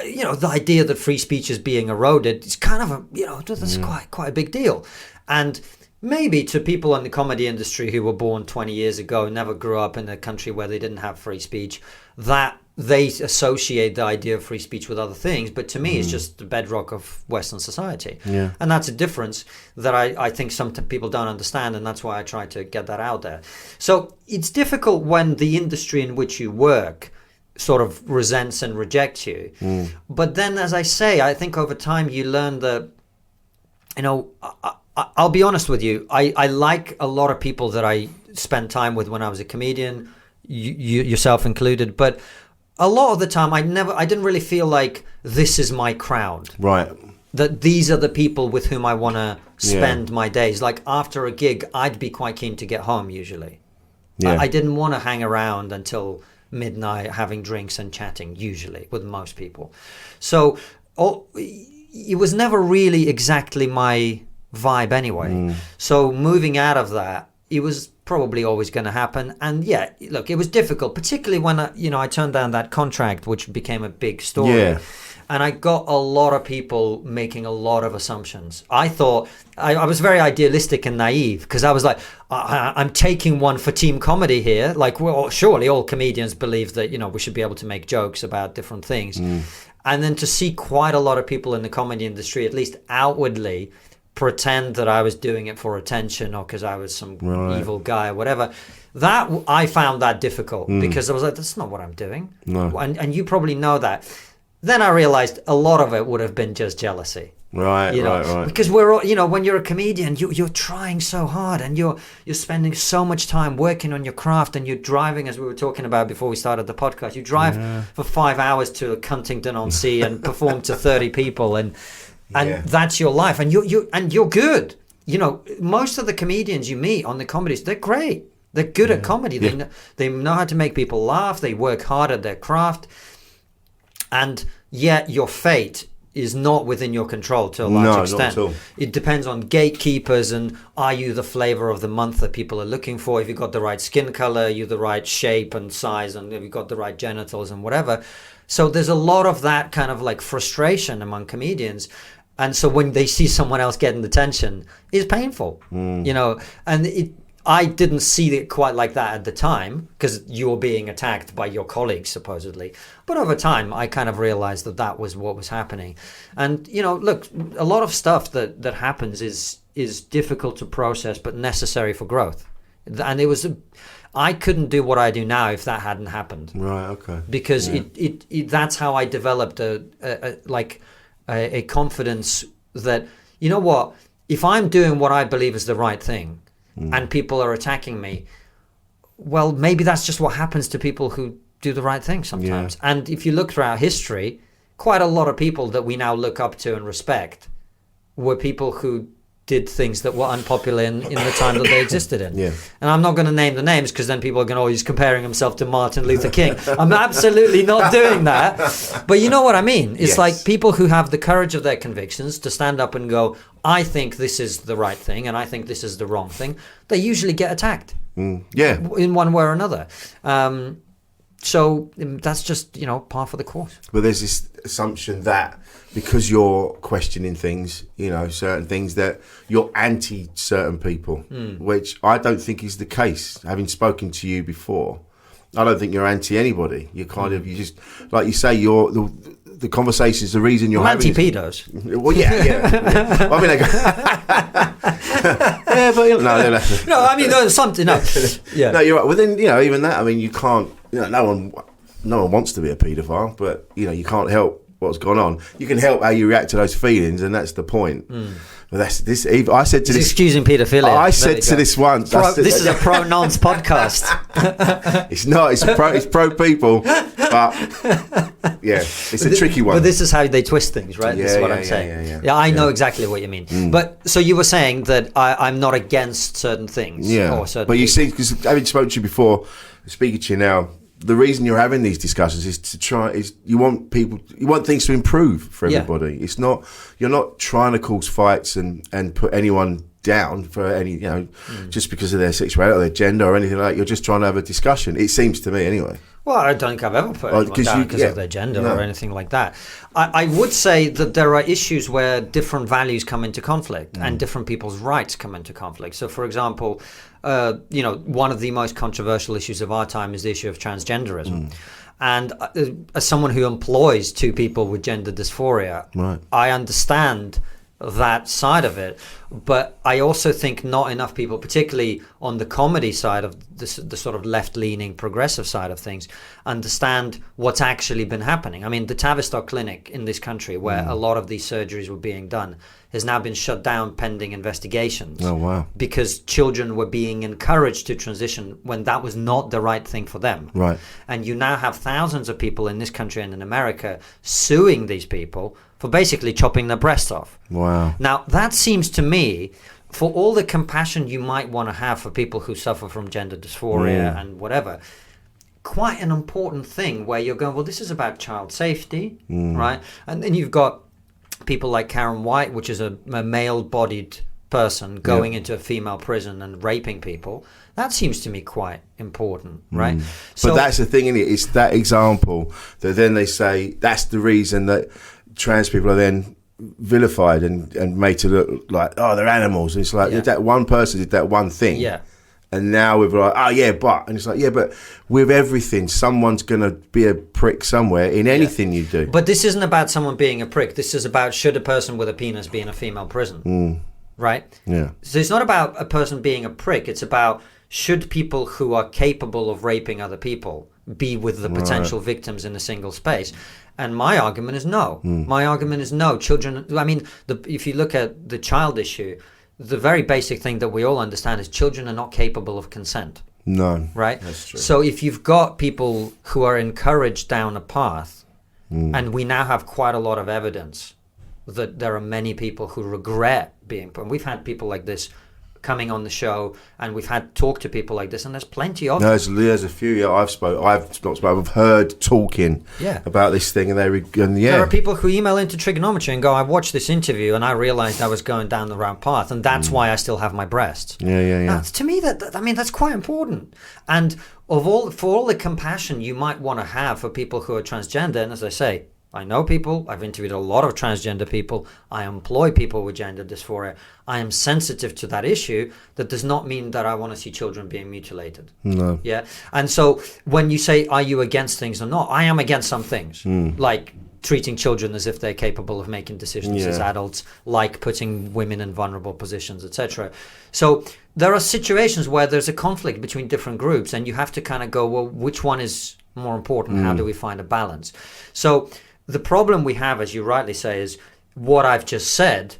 you know, the idea that free speech is being eroded is kind of a, you know, that's quite a big deal. And maybe to people in the comedy industry who were born 20 years ago, never grew up in a country where they didn't have free speech, that they associate the idea of free speech with other things. But to me, it's just the bedrock of Western society. Yeah. And that's a difference that I think some people don't understand. And that's why I try to get that out there. So it's difficult when the industry in which you work sort of resents and rejects you. But then, as I say, I think over time you learn that, you know, I'll be honest with you, I like a lot of people that I spent time with when I was a comedian, you yourself included, but a lot of the time I didn't really feel like this is my crowd. Right. That these are the people with whom I want to spend my days. Like after a gig, I'd be quite keen to get home usually. Yeah. I didn't want to hang around until midnight having drinks and chatting usually with most people. So it was never really exactly my vibe anyway. So moving out of that, it was probably always going to happen. And yeah, look, it was difficult, particularly when I turned down that contract, which became a big story. Yeah. And I got a lot of people making a lot of assumptions. I thought I was very idealistic and naive, because I was like, I'm taking one for team comedy here. Like, well, surely all comedians believe that, we should be able to make jokes about different things. And then to see quite a lot of people in the comedy industry, at least outwardly, pretend that I was doing it for attention or because I was some evil guy or whatever. That I found that difficult, because I was like, that's not what I'm doing. No. And you probably know that. Then I realized a lot of it would have been just jealousy. Right. Because we're all, when you're a comedian, you're trying so hard, and you're spending so much time working on your craft, and you're driving, as we were talking about before we started the podcast, you drive for 5 hours to Huntingdon-on-Sea and perform to 30 people, and that's your life, and you're good. Most of the comedians you meet on the comedies, they're great. They're good at comedy. They know how to make people laugh. They work hard at their craft. And yet your fate is not within your control to a large extent. Not at all. It depends on gatekeepers, and are you the flavor of the month that people are looking for? If you've got the right skin color, you're the right shape and size, and if you've got the right genitals and whatever. So there's a lot of that kind of like frustration among comedians. And so when they see someone else getting attention, it's painful, and I didn't see it quite like that at the time, because you were being attacked by your colleagues, supposedly. But over time, I kind of realized that was what was happening. And, look, a lot of stuff that happens is difficult to process, but necessary for growth. And I couldn't do what I do now if that hadn't happened. Right, okay. Because it that's how I developed a confidence that, you know what, if I'm doing what I believe is the right thing, and people are attacking me, well, maybe that's just what happens to people who do the right thing sometimes. Yeah. And if you look throughout history, quite a lot of people that we now look up to and respect were people who did things that were unpopular in the time that they existed in. Yeah. And I'm not going to name the names, because then people are going, he's comparing himself to Martin Luther King. I'm absolutely not doing that. But you know what I mean? It's like people who have the courage of their convictions to stand up and go, I think this is the right thing and I think this is the wrong thing. They usually get attacked. In one way or another. So that's just, par for the course. But there's this assumption that because you're questioning things, certain things, that you're anti certain people, which I don't think is the case. Having spoken to you before, I don't think you're anti anybody. You're you just, like you say, you're the conversations, the reason you're having anti-pedos. Well, yeah. I mean, I go, yeah, but no, I mean, there's something. No, yeah. No, you're right. Well, then, even that. I mean, you can't. No one wants to be a paedophile, but you can't help what's gone on. You can help how you react to those feelings, and that's the point. But that's this. I said to this, excusing paedophilia. I said to this once. This is a pro-nonce podcast. It's not. It's pro people, but it's a tricky one. But this is how they twist things, right? This is what I'm saying. Yeah, I know exactly what you mean. But so you were saying that I'm not against certain things. Yeah. Or certain but you people. see, because having spoken to you before, speaking to you now, the reason you're having these discussions is you want things to improve for everybody. It's not, you're not trying to cause fights and put anyone down for any, just because of their sexuality or their gender or anything like that. You're just trying to have a discussion. It seems to me anyway. Well, I don't think I've ever put anyone down because of their gender or anything like that. I would say that there are issues where different values come into conflict and different people's rights come into conflict. So, for example, one of the most controversial issues of our time is the issue of transgenderism. And as someone who employs two people with gender dysphoria, I understand that side of it, but I also think not enough people, particularly on the comedy side of the sort of left-leaning progressive side of things, understand what's actually been happening. I mean, the Tavistock Clinic in this country, where a lot of these surgeries were being done, has now been shut down pending investigations. Oh, wow. Because children were being encouraged to transition when that was not the right thing for them. Right. And you now have thousands of people in this country and in America suing these people for basically chopping their breasts off. Wow. Now, that seems to me, for all the compassion you might want to have for people who suffer from gender dysphoria and whatever, quite an important thing where you're going, well, this is about child safety, right? And then you've got people like Karen White, which is a male-bodied person going into a female prison and raping people, that seems to me quite important, right? So, but that's the thing, isn't it? It's that example that then they say that's the reason that trans people are then vilified and made to look like, oh, they're animals. And it's like, that one person did that one thing. Yeah. And now we're like, oh, yeah, but. And it's like, yeah, but with everything, someone's going to be a prick somewhere in anything you do. But this isn't about someone being a prick. This is about should a person with a penis be in a female prison, right? Yeah. So it's not about a person being a prick. It's about should people who are capable of raping other people be with the potential victims in a single space? And my argument is no. My argument is no. Children, I mean, if you look at the child issue, the very basic thing that we all understand is children are not capable of consent. No. Right? That's true. So if you've got people who are encouraged down a path, and we now have quite a lot of evidence that there are many people who regret being, and we've had people like this coming on the show, and we've had talk to people like this, and there's plenty of them. There's a few. I've not spoken. I've heard talking about this thing, and there are people who email into Trigonometry and go, "I watched this interview, and I realized I was going down the wrong path, and that's why I still have my breasts." Yeah. To me, that's quite important. And for all the compassion you might want to have for people who are transgender, and as I say, I know people, I've interviewed a lot of transgender people, I employ people with gender dysphoria, I am sensitive to that issue. That does not mean that I want to see children being mutilated. No. Yeah. And so when you say, are you against things or not? I am against some things, like treating children as if they're capable of making decisions as adults, like putting women in vulnerable positions, etc. So there are situations where there's a conflict between different groups, and you have to kind of go, well, which one is more important? How do we find a balance? So the problem we have, as you rightly say, is what I've just said,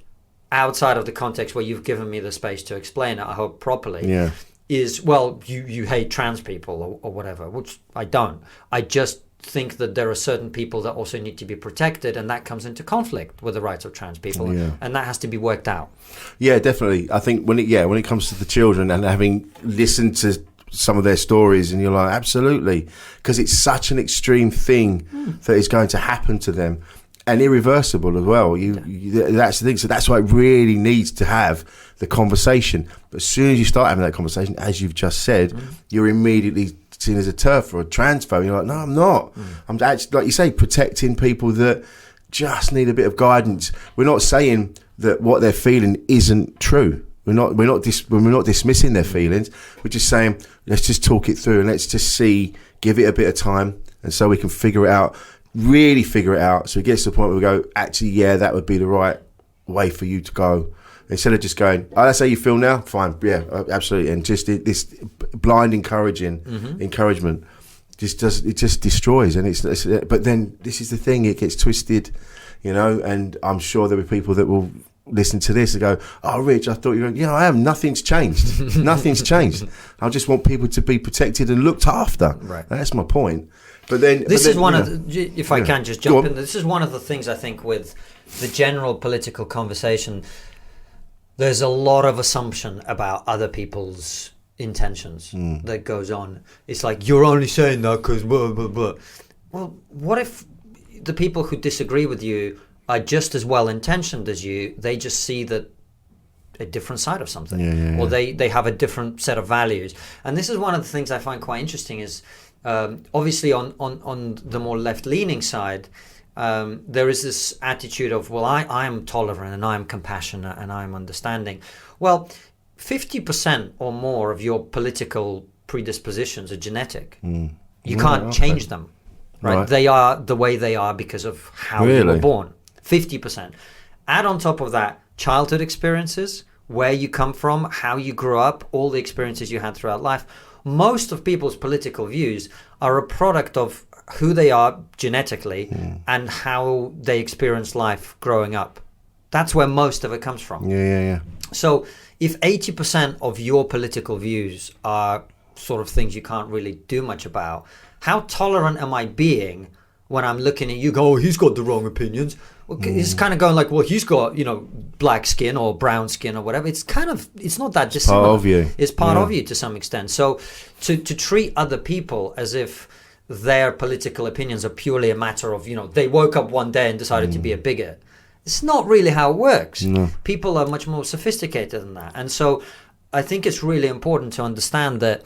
outside of the context where you've given me the space to explain it, I hope properly, is, well, you hate trans people or whatever, which I don't. I just think that there are certain people that also need to be protected, and that comes into conflict with the rights of trans people, and that has to be worked out. Yeah, definitely. I think when it comes to the children, and having listened to some of their stories, and you're like, absolutely, because it's such an extreme thing that is going to happen to them, and irreversible as well. That's the thing. So that's why it really needs to have the conversation. But as soon as you start having that conversation, as you've just said, you're immediately seen as a TERF or a transphobe. You're like, no, I'm not. I'm actually, like you say, protecting people that just need a bit of guidance. We're not saying that what they're feeling isn't true. We're not dismissing their feelings. We're just saying, let's just talk it through, and let's just give it a bit of time, and so we can really figure it out. So it gets to the point where we go, actually, that would be the right way for you to go. Instead of just going, oh, that's how you feel now? Fine, yeah, absolutely. And just this blind encouragement just destroys. And but then this is the thing, it gets twisted, and I'm sure there'll be people that will listen to this and go, oh, Rich, I thought you were going, I am. Nothing's changed. Nothing's changed. I just want people to be protected and looked after. Right. That's my point. But then this is one of the, if I can just jump in, this is one of the things I think with the general political conversation, there's a lot of assumption about other people's intentions that goes on. It's like, you're only saying that because blah, blah, blah. Well, what if the people who disagree with you are just as well intentioned as you? They just see that a different side of something, or they have a different set of values. And this is one of the things I find quite interesting is, obviously on the more left-leaning side, there is this attitude of, well, I am tolerant and I am compassionate and I am understanding. Well, 50% or more of your political predispositions are genetic. You can't change them, right? They are the way they are because of how you were born. 50%. Add on top of that childhood experiences, where you come from, how you grew up, all the experiences you had throughout life. Most of people's political views are a product of who they are genetically and how they experience life growing up. That's where most of it comes from. So if 80% of your political views are sort of things you can't really do much about, how tolerant am I being when I'm looking at you, go, oh, he's got the wrong opinions? Well, it's kind of going like, well, he's got, black skin or brown skin or whatever. It's not that dissimilar. Part of you. It's part of you to some extent. So to treat other people as if their political opinions are purely a matter of, they woke up one day and decided to be a bigot, It's not really how it works. No. People are much more sophisticated than that. And so I think it's really important to understand that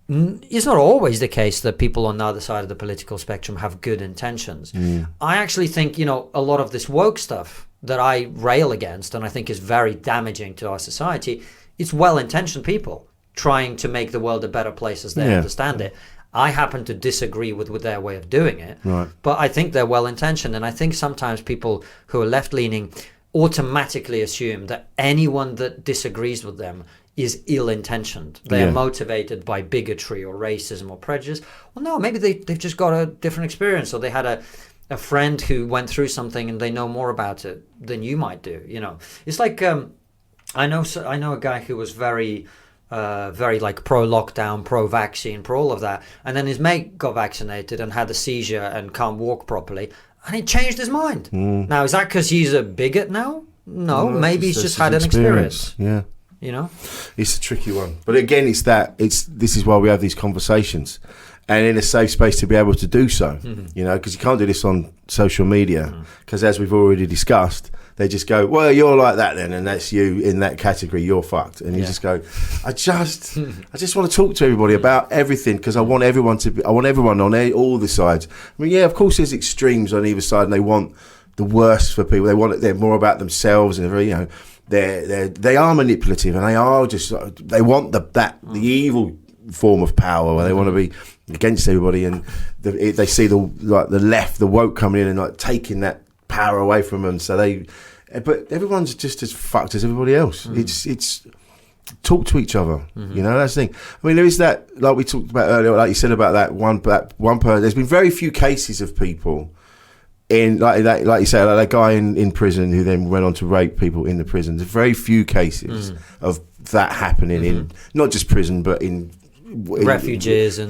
it's not always the case that people on the other side of the political spectrum have good intentions. I actually think, a lot of this woke stuff that I rail against and I think is very damaging to our society, it's well-intentioned people trying to make the world a better place as they understand it. I happen to disagree with their way of doing it, but I think they're well-intentioned. And I think sometimes people who are left-leaning automatically assume that anyone that disagrees with them is ill-intentioned. They are motivated by bigotry or racism or prejudice. Well, no, maybe they've just got a different experience, or they had a friend who went through something and they know more about it than you might do. It's like I know a guy who was very like pro-lockdown, pro-vaccine, pro all of that, and then his mate got vaccinated and had a seizure and can't walk properly, and he changed his mind. Now, is that because he's a bigot now? No, maybe he's just had an experience. Yeah. It's a tricky one, but again, this is why we have these conversations, and in a safe space to be able to do so. Because you can't do this on social media, because as we've already discussed, they just go, well, you're like that then, and that's you in that category, you're fucked. And you just go, I just want to talk to everybody about everything, because I want everyone on all the sides. I mean, of course there's extremes on either side, and they want the worst for people. They're more about themselves, and they are manipulative, and they want the evil form of power where they want to be against everybody, and they see the left, the woke coming in and like taking that power away from them. But everyone's just as fucked as everybody else. It's talk to each other. That's the thing. I mean, there is that, like we talked about earlier, like you said about that one person. There's been very few cases of people in like you say, like that guy in prison who then went on to rape people in the prison. There's very few cases of that happening in not just prison, but in refuges and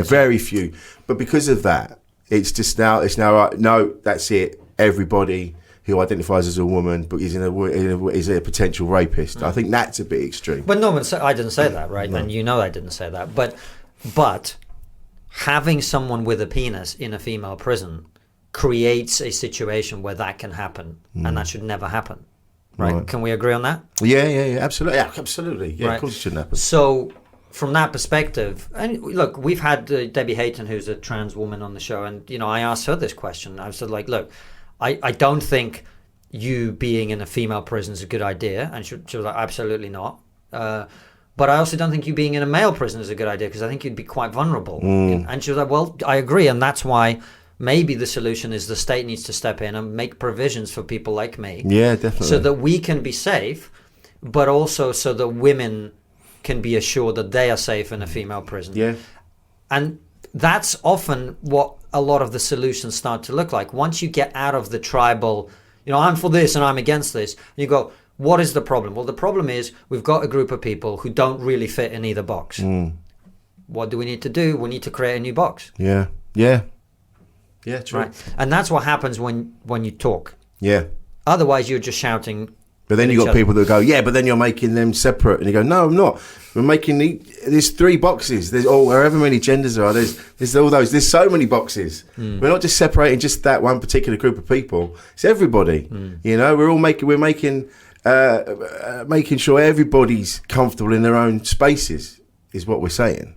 very few. But because of that, it's now right. No, that's it. Everybody who identifies as a woman but is is a potential rapist. I think that's a bit extreme. But no, I didn't say that, right? No. And I didn't say that. But having someone with a penis in a female prison creates a situation where that can happen, and that should never happen, right? Can we agree on that? Yeah, absolutely. Yeah, right. Of course it shouldn't happen. So from that perspective, and look, we've had Debbie Hayton, who's a trans woman, on the show, and I asked her this question. I said, like, look, I don't think you being in a female prison is a good idea, and she was like, absolutely not. But I also don't think you being in a male prison is a good idea, because I think you'd be quite vulnerable. And she was like, well, I agree, and that's why maybe the solution is the state needs to step in and make provisions for people like me. Yeah, definitely. So that we can be safe, but also so that women can be assured that they are safe in a female prison. Yeah. And that's often what a lot of the solutions start to look like. Once you get out of the tribal, I'm for this and I'm against this, and you go, what is the problem? Well, the problem is we've got a group of people who don't really fit in either box. What do we need to do? We need to create a new box. Yeah, true. Right. And that's what happens when you talk. Yeah. Otherwise, you're just shouting. But then you've got people that go, but then you're making them separate. And you go, no, I'm not. We're making there's 3 boxes. There's however many genders there are. There's all those. There's so many boxes. We're not just separating just that one particular group of people. It's everybody. We're all making sure everybody's comfortable in their own spaces is what we're saying.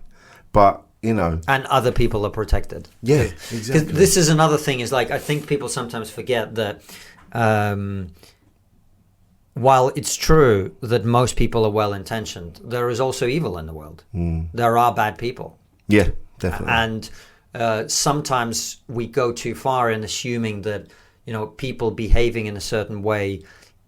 But, and other people are protected. Yeah, exactly. Because this is another thing, is like, I think people sometimes forget that while it's true that most people are well-intentioned, there is also evil in the world. There are bad people. Yeah, definitely. And sometimes we go too far in assuming that, people behaving in a certain way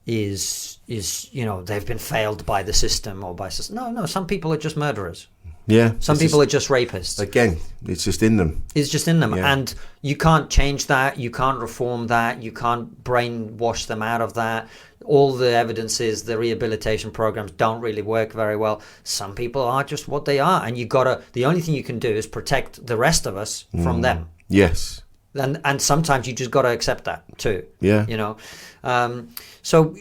is they've been failed by the system or by system. No, some people are just murderers. Yeah. Some people are just rapists. Again, it's just in them. It's just in them. Yeah. And you can't change that. You can't reform that. You can't brainwash them out of that. All the evidence is the rehabilitation programs don't really work very well. Some people are just what they are. And the only thing you can do is protect the rest of us from them. Yes. And sometimes you just got to accept that too. Yeah. So,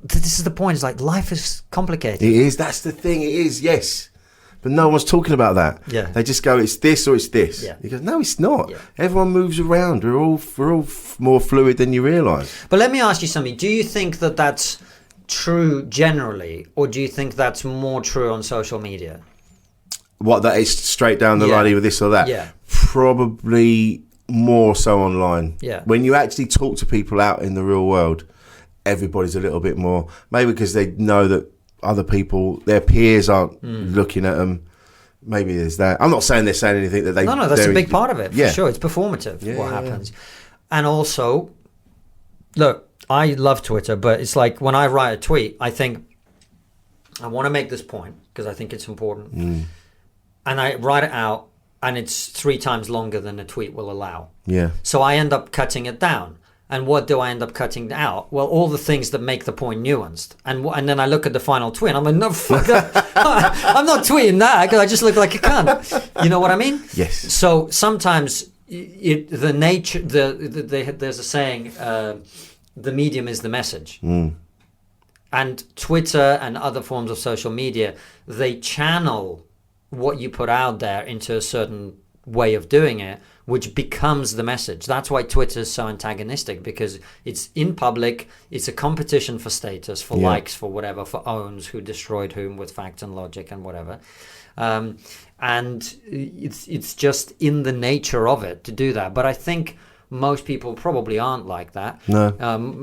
this is the point. It's like life is complicated. It is. That's the thing. It is. Yes. But no one's talking about that. Yeah. They just go, it's this or it's this. Yeah. He goes, no, it's not. Yeah. Everyone moves around. We're all more fluid than you realise. But let me ask you something. Do you think that that's true generally, or do you think that's more true on social media? What, that is straight down the Yeah. line, either this or that? Yeah. Probably more so online. Yeah. When you actually talk to people out in the real world, everybody's a little bit more, maybe because they know that other people, their peers aren't looking at them. Maybe there's that. I'm not saying they're saying anything that they... No, that's a big part of it, for Yeah. sure. It's performative, Yeah, what yeah, happens. And also, look, I love Twitter, but it's like when I write a tweet, I think, I want to make this point because I think it's important. And I write it out, and it's 3 times longer than the tweet will allow. Yeah. So I end up cutting it down. And what do I end up cutting out? Well, all the things that make the point nuanced. And then I look at the final tweet, and I'm like, no, fuck that. I'm not tweeting that because I just look like a cunt. You know what I mean? Yes. So sometimes there's a saying, the medium is the message. And Twitter and other forms of social media, they channel what you put out there into a certain way of doing it, which becomes the message. That's why Twitter is so antagonistic, because it's in public, it's a competition for status, for likes, for whatever, for owns, who destroyed whom with facts and logic and whatever. And it's just in the nature of it to do that. But I think most people probably aren't like that. No.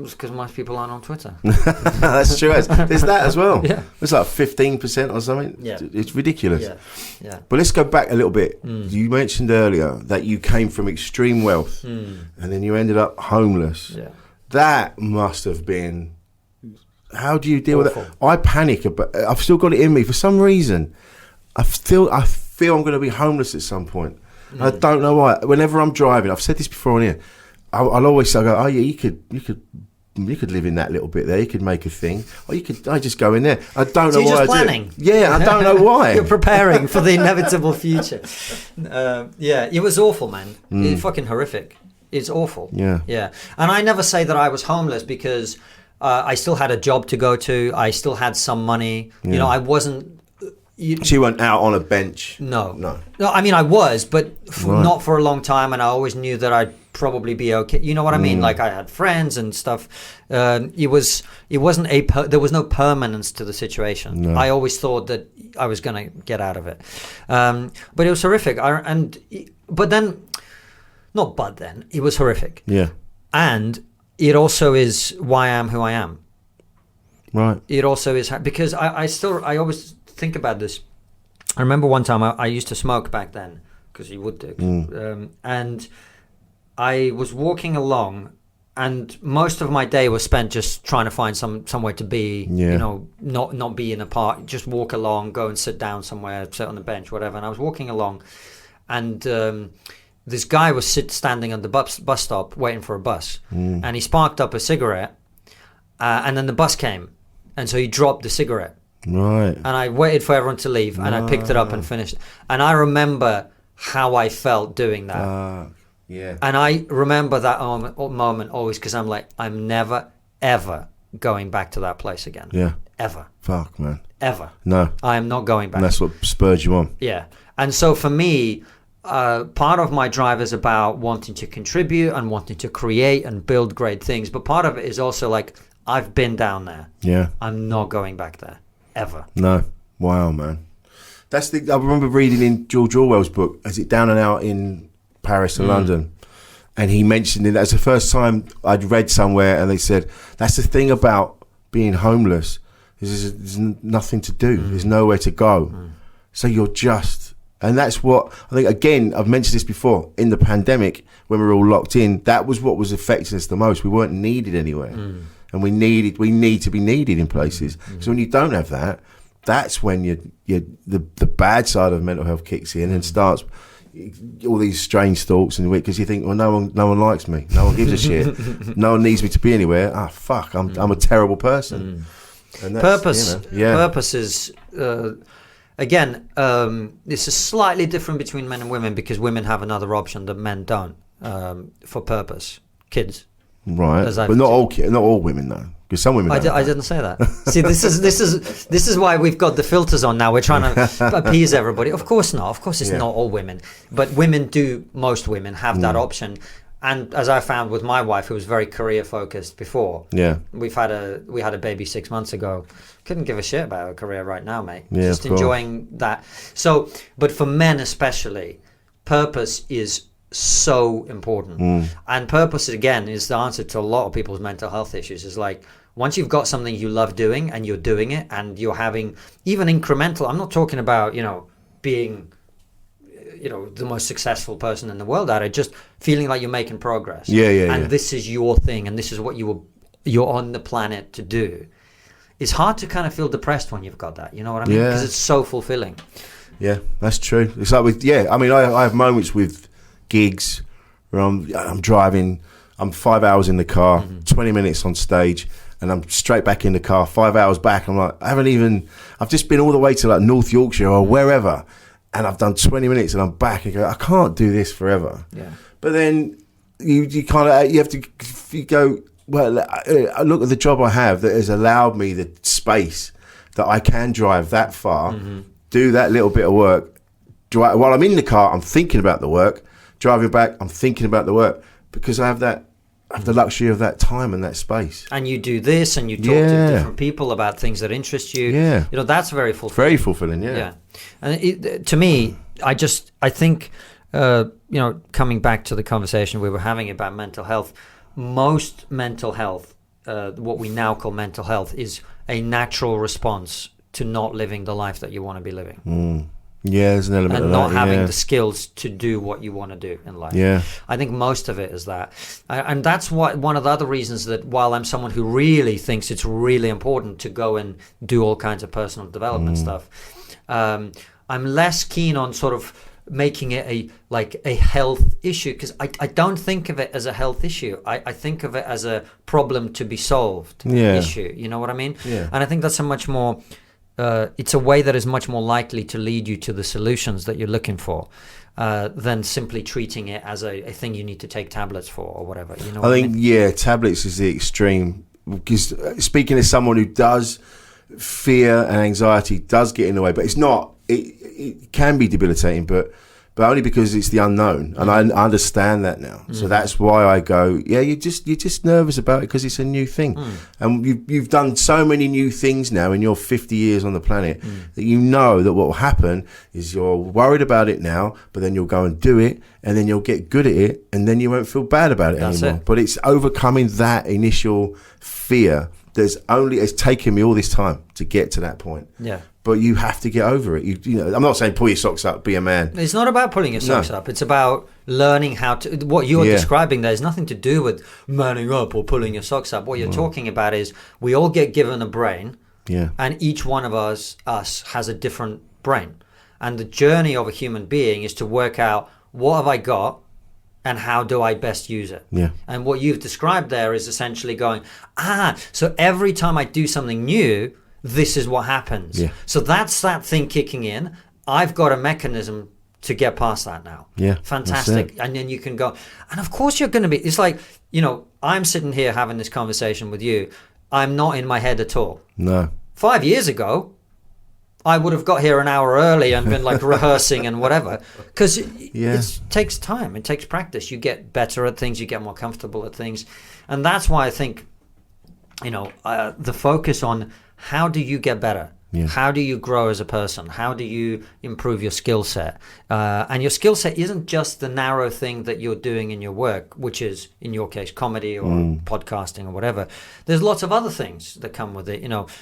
Because most people aren't on Twitter. That's true. There's that as well. Yeah. It's like 15% or something. Yeah. It's ridiculous. Yeah. But let's go back a little bit. You mentioned earlier that you came from extreme wealth and then you ended up homeless. Yeah. That must have been... How do you deal with Awful. it? I panic, but I've still got it in me. For some reason, I feel I'm going to be homeless at some point. I don't know why. Whenever I'm driving, I've said this before on here, I'll always say, oh yeah, you could live in that little bit there. You could make a thing. Or I just go in there. I don't know you're why just I planning. do it. Yeah, I don't know why. You're preparing for the inevitable future. Yeah, it was awful, man. It's fucking horrific. It's awful. Yeah. And I never say that I was homeless because I still had a job to go to. I still had some money. You know, I wasn't... She went out on a bench. No. I mean, I was, but not for a long time, and I always knew that I'd probably be okay. You know what I mean? Like, I had friends and stuff. There was no permanence to the situation. No. I always thought that I was going to get out of it, but it was horrific. But then it was horrific. Yeah. And it also is why I am who I am. Right. It also is because I always think about this. I remember one time I used to smoke back then, because you would do. And I was walking along, and most of my day was spent just trying to find somewhere to be. Yeah. You know, not be in a park. Just walk along, go and sit down somewhere, sit on the bench, whatever. And I was walking along, and this guy was standing on the bus stop waiting for a bus, and he sparked up a cigarette, and then the bus came, and so he dropped the cigarette. Right. And I waited for everyone to leave, and I picked it up and finished. And I remember how I felt doing that. Yeah. And I remember that moment always, because I'm like, I'm never, ever going back to that place again. Yeah. Ever. Fuck, man. Ever. No. I am not going back. And that's what spurred you on. Yeah. And so for me, part of my drive is about wanting to contribute and wanting to create and build great things. But part of it is also like, I've been down there. Yeah. I'm not going back there. Ever. No. Wow, man. I remember reading in George Orwell's book, Is It Down and Out in Paris and London? And he mentioned it. That's the first time I'd read somewhere, and they said, that's the thing about being homeless, is there's nothing to do. There's nowhere to go. So you're just... And that's what, I think, again, I've mentioned this before, in the pandemic, when we were all locked in, that was what was affecting us the most. We weren't needed anywhere. And we need to be needed in places. So when you don't have that, that's when the bad side of mental health kicks in and starts all these strange thoughts, and because you think, well, no one likes me, no one gives a shit, no one needs me to be anywhere. Fuck, I'm a terrible person. And that's, Purpose. Purpose is again, this is slightly different between men and women, because women have another option that men don't for purpose. Kids. Right, As I've- but not all women though, because some women. I didn't say that. See, this is why we've got the filters on now. We're trying to appease everybody. Of course not. Of course, it's not all women, but most women have that option. And as I found with my wife, who was very career focused before, we had a baby 6 months ago. Couldn't give a shit about her career right now, mate. Yeah, just enjoying that. So, but for men especially, purpose is so important. And purpose, again, is the answer to a lot of people's mental health issues. Is like, once you've got something you love doing and you're doing it and you're having even incremental, I'm not talking about, being, the most successful person in the world at it, just feeling like you're making progress. And this is your thing and this is what you're on the planet to do. It's hard to kind of feel depressed when you've got that. You know what I mean? Because it's so fulfilling. Yeah, that's true. It's like I mean, I have moments with gigs where I'm driving, I'm 5 hours in the car, 20 minutes on stage, and I'm straight back in the car, 5 hours back. I'm like, I've just been all the way to like North Yorkshire or wherever, and I've done 20 minutes and I'm back and go, I can't do this forever. Yeah. But then you kind of, you go, well, I look at the job I have that has allowed me the space that I can drive that far, do that little bit of work. While I'm in the car, I'm thinking about the work. Driving back, I'm thinking about the work because I have the luxury of that time and that space. And you do this, and you talk to different people about things that interest you. Yeah, that's very fulfilling. Very fulfilling. Yeah. And to me, I think, coming back to the conversation we were having about mental health, most mental health, what we now call mental health, is a natural response to not living the life that you want to be living. Yeah, there's an element and of not that, having the skills to do what you want to do in life. Yeah, I think most of it is that, and that's one of the other reasons that while I'm someone who really thinks it's really important to go and do all kinds of personal development stuff, I'm less keen on sort of making it a health issue, because I don't think of it as a health issue. I think of it as a problem to be solved issue. You know what I mean? Yeah. And I think that's a much more. It's a way that is much more likely to lead you to the solutions that you're looking for than simply treating it as a thing you need to take tablets for or whatever. You know, I think tablets is the extreme. Because speaking as someone who does, fear and anxiety does get in the way, but it's not. It can be debilitating, but only because it's the unknown, and I understand that now. So that's why I go, you're just nervous about it because it's a new thing, and you've done so many new things now in your 50 years on the planet that you know that what will happen is you're worried about it now, but then you'll go and do it, and then you'll get good at it, and then you won't feel bad about it anymore. But it's overcoming that initial fear. It's taken me all this time to get to that point. Yeah. But you have to get over it. I'm not saying pull your socks up, be a man. It's not about pulling your socks up. It's about learning how to. What you're describing there is nothing to do with manning up or pulling your socks up. What you're talking about is we all get given a brain, and each one of us has a different brain. And the journey of a human being is to work out, what have I got and how do I best use it? Yeah. And what you've described there is essentially going, so every time I do something new, this is what happens. Yeah. So that's that thing kicking in. I've got a mechanism to get past that now. Yeah. Fantastic. And then you can go, and of course you're going to be, it's like, I'm sitting here having this conversation with you. I'm not in my head at all. No. 5 years ago, I would have got here an hour early and been like rehearsing and whatever, because it takes time, it takes practice. You get better at things, you get more comfortable at things, and that's why I think, the focus on how do you get better, how do you grow as a person, how do you improve your skill set, and your skill set isn't just the narrow thing that you're doing in your work, which is in your case comedy or podcasting or whatever. There's lots of other things that come with it.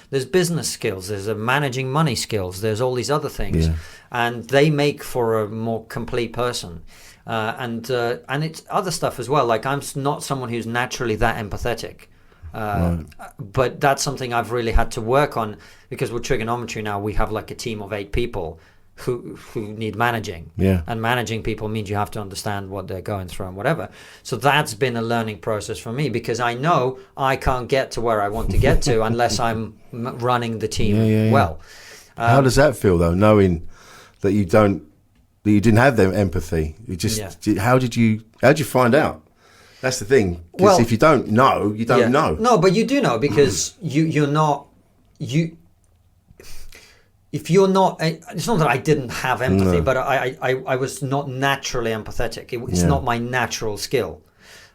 There's business skills, there's managing money skills, there's all these other things, and they make for a more complete person. And it's other stuff as well. Like, I'm not someone who's naturally that empathetic. But that's something I've really had to work on, because with Trigonometry now we have like a team of 8 people who need managing, and managing people means you have to understand what they're going through and whatever. So that's been a learning process for me, because I know I can't get to where I want to get to unless I'm running the team well. How does that feel though, knowing that you didn't have the empathy? How'd you find out? That's the thing. Because Well, if you don't know, you don't know. No, but you do know, because you're not you. If you're not, it's not that I didn't have empathy, but I was not naturally empathetic. It's not my natural skill.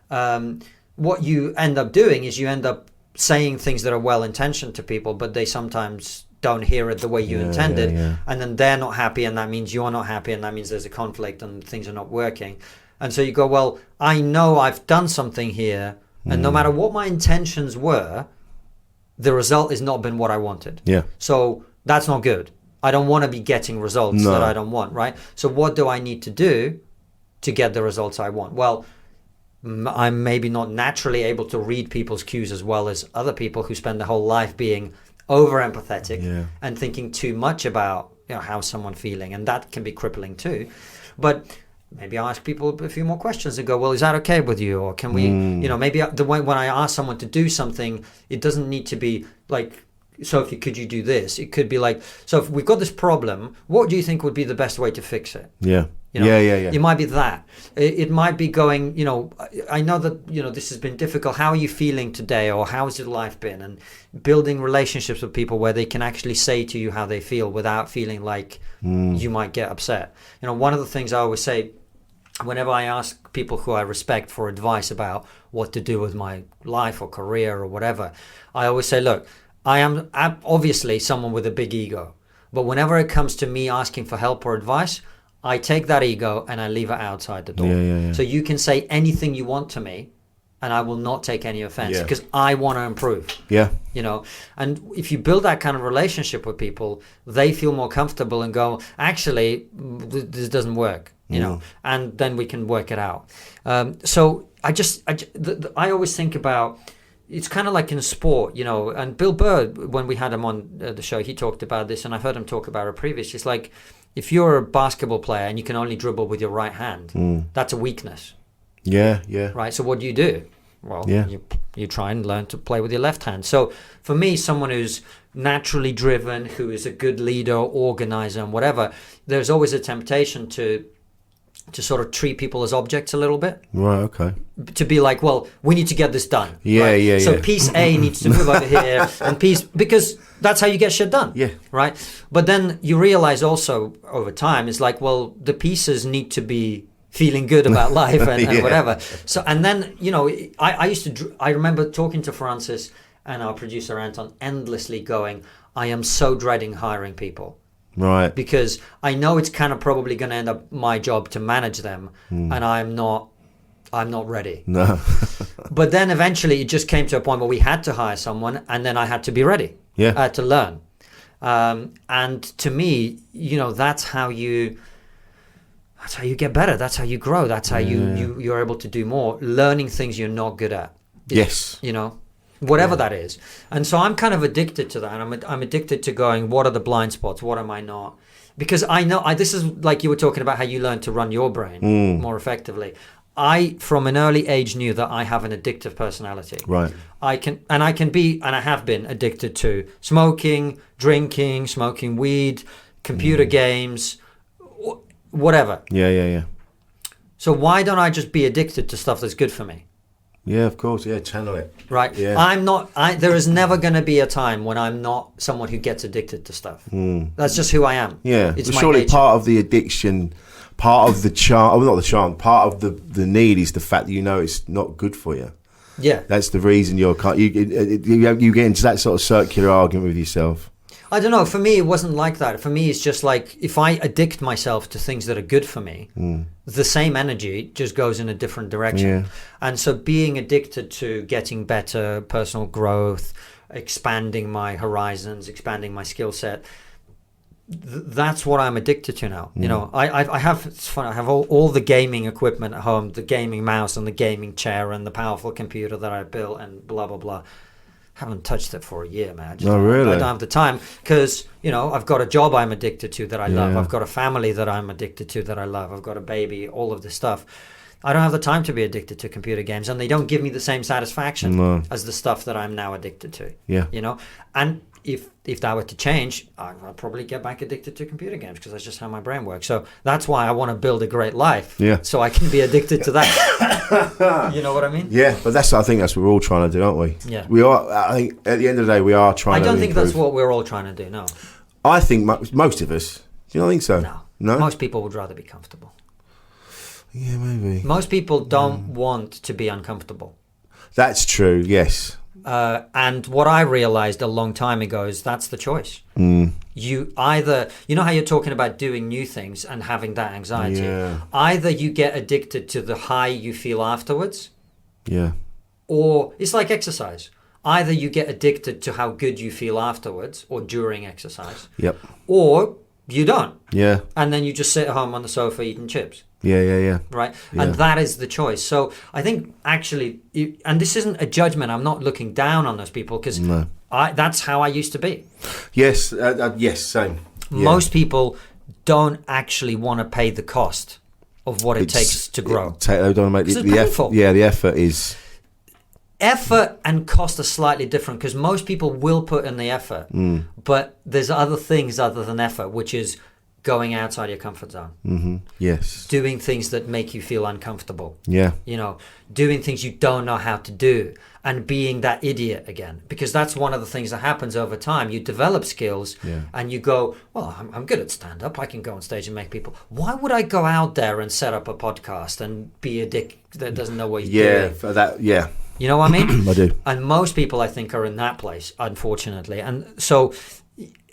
What you end up doing is you end up saying things that are well-intentioned to people, but they sometimes don't hear it the way you intended, and then they're not happy, and that means you're not happy, and that means there's a conflict and things are not working. And so you go, well, I know I've done something here, and no matter what my intentions were, the result has not been what I wanted. Yeah. So that's not good. I don't want to be getting results that I don't want, right? So what do I need to do to get the results I want? Well, I'm maybe not naturally able to read people's cues as well as other people who spend their whole life being over empathetic and thinking too much about, you know, how someone's feeling, and that can be crippling too. But maybe I ask people a few more questions and go, well, is that okay with you? Or can we, you know, maybe the way when I ask someone to do something, it doesn't need to be like, Sophie, could you do this? It could be like, so if we've got this problem, what do you think would be the best way to fix it? Yeah. You know, it might be that. It might be going, you know, I know that, you know, this has been difficult. How are you feeling today? Or how's your life been? And building relationships with people where they can actually say to you how they feel without feeling like you might get upset. You know, one of the things I always say whenever I ask people who I respect for advice about what to do with my life or career or whatever, I always say, look, I'm obviously someone with a big ego. But whenever it comes to me asking for help or advice, I take that ego and I leave it outside the door. So you can say anything you want to me and I will not take any offense because I want to improve. You know, and if you build that kind of relationship with people, they feel more comfortable and go, actually, this doesn't work, you know, and then we can work it out. So I always think about, it's kind of like in sport, you know, and Bill Burr, when we had him on the show, he talked about this, and I've heard him talk about it previously. It's like, if you're a basketball player and you can only dribble with your right hand, that's a weakness. Right? So what do? Well, you try and learn to play with your left hand. So for me, someone who's naturally driven, who is a good leader, organizer, and whatever, there's always a temptation to sort of treat people as objects a little bit. Right, okay. To be like, well, we need to get this done. So piece A needs to move over here, and because that's how you get shit done. Right? But then you realize also over time, it's like, well, the pieces need to be feeling good about life and whatever. So, and then, you know, I remember talking to Francis and our producer Anton endlessly going, I am so dreading hiring people. Right. Because I know it's kind of probably going to end up my job to manage them, and I'm not ready. No. But then eventually it just came to a point where we had to hire someone, and then I had to be ready. I had to learn. And to me, you know, that's how you get better. That's how you grow. That's how you're able to do more. Learning things you're not good at. You know. Whatever that is. And so I'm kind of addicted to that. I'm addicted to going, what are the blind spots? What am I not? Because I know, this is like you were talking about how you learned to run your brain more effectively. I, from an early age, knew that I have an addictive personality. Right. I have been addicted to smoking, drinking, smoking weed, computer games, whatever. So why don't I just be addicted to stuff that's good for me? Yeah, of course. Yeah, channel it. Right. Yeah. There is never going to be a time when I'm not someone who gets addicted to stuff. That's just who I am. Yeah. It's surely nature. Part of the addiction, part of the charm, not the charm, part of the need is the fact that you know it's not good for you. Yeah. That's the reason you get into that sort of circular argument with yourself. I don't know. For me, it wasn't like that. For me, it's just like, if I addict myself to things that are good for me, the same energy just goes in a different direction. Yeah. And so being addicted to getting better, personal growth, expanding my horizons, expanding my skill set, that's what I'm addicted to now. You know, I have, it's fun, I have all the gaming equipment at home, the gaming mouse and the gaming chair and the powerful computer that I built and blah, blah, blah. Haven't touched it for a year, man. I don't have the time because, you know, I've got a job I'm addicted to that I love. I've got a family that I'm addicted to that I love. I've got a baby, all of this stuff. I don't have the time to be addicted to computer games, and they don't give me the same satisfaction as the stuff that I'm now addicted to. Yeah. You know, and if that were to change, I'd probably get back addicted to computer games because that's just how my brain works. So that's why I want to build a great life. Yeah. So I can be addicted to that. You know what I mean? Yeah, but I think that's what we're all trying to do, aren't we? Yeah. We are. I think at the end of the day, we are trying. I don't to think improve. that's what we're all trying to do. No. I think most of us. Do you not think so? No. No. Most people would rather be comfortable. Yeah, maybe. Most people don't want to be uncomfortable. That's true. Yes. And what I realized a long time ago is that's the choice. You either, you know how you're talking about doing new things and having that anxiety. Yeah. Either you get addicted to the high you feel afterwards, Yeah. or it's like exercise. Either you get addicted to how good you feel afterwards or during exercise, Yep. or you don't. Yeah. And then you just sit at home on the sofa eating chips. Yeah. Right? Yeah. And that is the choice. So I think actually, and this isn't a judgment, I'm not looking down on those people because No. that's how I used to be. Yes. Yes. Same. Yeah. Most people don't actually want to pay the cost of what it takes to grow. They don't make 'Cause the it's painful. effort. Yeah, the effort is. Effort and cost are slightly different because most people will put in the effort, but there's other things other than effort, which is going outside your comfort zone, Yes. doing things that make you feel uncomfortable. Yeah. You know, doing things you don't know how to do and being that idiot again. Because that's one of the things that happens over time. You develop skills and you go, well, I'm good at stand-up. I can go on stage and make people. Why would I go out there and set up a podcast and be a dick that doesn't know what he's Yeah. doing? For that. Yeah. You know what I mean? I do. And most people, I think, are in that place, unfortunately. And so,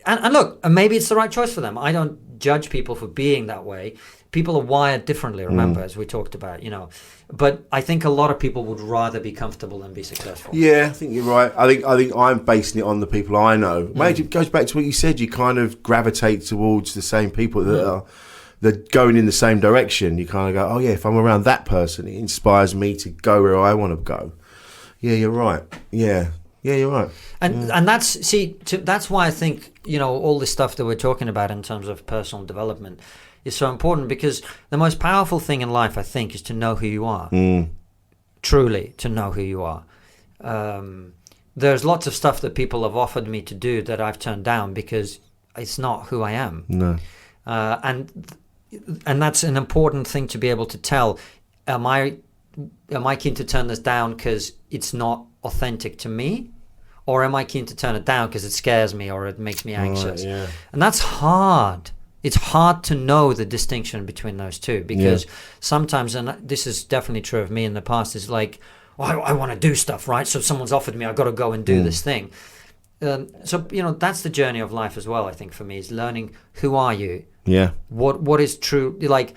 and look, maybe it's the right choice for them. I don't judge people for being that way. People are wired differently, remember, as we talked about, you know. But I think a lot of people would rather be comfortable than be successful. Yeah, I think you're right. I think I'm basing it on the people I know. Maybe it goes back to what you said. You kind of gravitate towards the same people that are going in the same direction. You kind of go, oh yeah, if I'm around that person, it inspires me to go where I want to go. Yeah, you're right. Yeah, you're right. And that's why I think, you know, all this stuff that we're talking about in terms of personal development is so important, because the most powerful thing in life, I think, is to know who you are. Truly, to know who you are. There's lots of stuff that people have offered me to do that I've turned down because it's not who I am. No. And that's an important thing to be able to tell. Am I keen to turn this down because it's not authentic to me? Or am I keen to turn it down because it scares me or it makes me anxious? Yeah. And that's hard. It's hard to know the distinction between those two, because sometimes, and this is definitely true of me in the past, is like, oh, I want to do stuff, right? So someone's offered me, I've got to go and do this thing. So, you know, that's the journey of life as well, I think, for me, is learning who are you? Yeah. What is true? Like,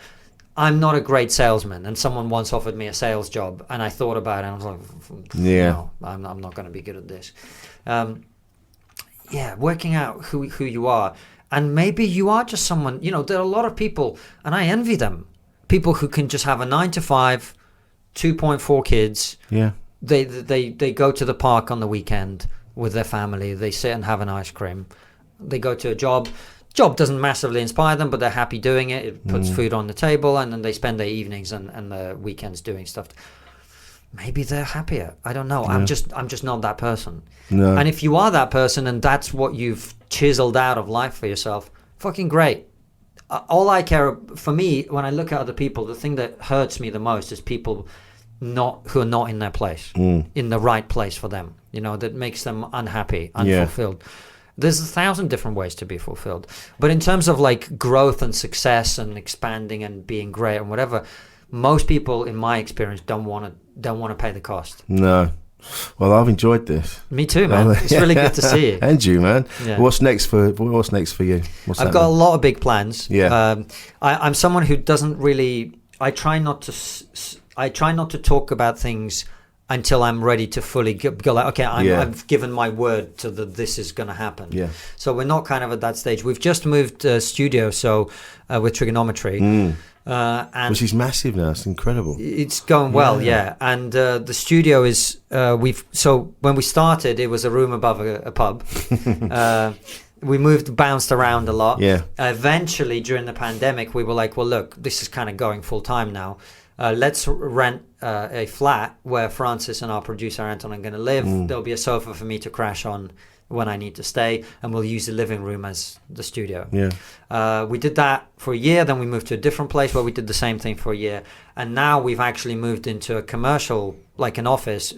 I'm not a great salesman, and someone once offered me a sales job, and I thought about it, and I was like, no, I'm not going to be good at this. Working out who you are. And maybe you are just someone, you know, there are a lot of people, and I envy them, people who can just have a 9 to 5, 2.4 kids. Yeah. They go to the park on the weekend with their family. They sit and have an ice cream. They go to a job. Job doesn't massively inspire them, but they're happy doing it. It puts food on the table, and then they spend their evenings and the weekends doing stuff. Maybe they're happier. I don't know. Yeah. I'm just not that person. No. And if you are that person and that's what you've chiseled out of life for yourself, fucking great. All I care, for me, when I look at other people, the thing that hurts me the most is people who are not in their place, in the right place for them. You know, that makes them unhappy, unfulfilled. Yeah. There's 1,000 different ways to be fulfilled. But in terms of like growth and success and expanding and being great and whatever, most people, in my experience, don't want to pay the cost. No. Well, I've enjoyed this. Me too, man. It's really good to see you. And you, man. Yeah. What's next for you? I've got a lot of big plans. Yeah. I'm someone who doesn't really. I try not to talk about things until I'm ready to fully go like, okay, I've given my word to this is going to happen. Yeah. So we're not kind of at that stage. We've just moved studio, so with Trigonometry. And which is massive now. It's incredible. It's going well, yeah. And the studio is so when we started, it was a room above a pub. We bounced around a lot. Yeah. Eventually, during the pandemic, we were like, well, look, this is kind of going full time now. Let's rent a flat where Francis and our producer Anton are going to live. There'll be a sofa for me to crash on when I need to stay, and we'll use the living room as the studio. Yeah. We did that for a year, then we moved to a different place where we did the same thing for a year, and now we've actually moved into a commercial, like an office.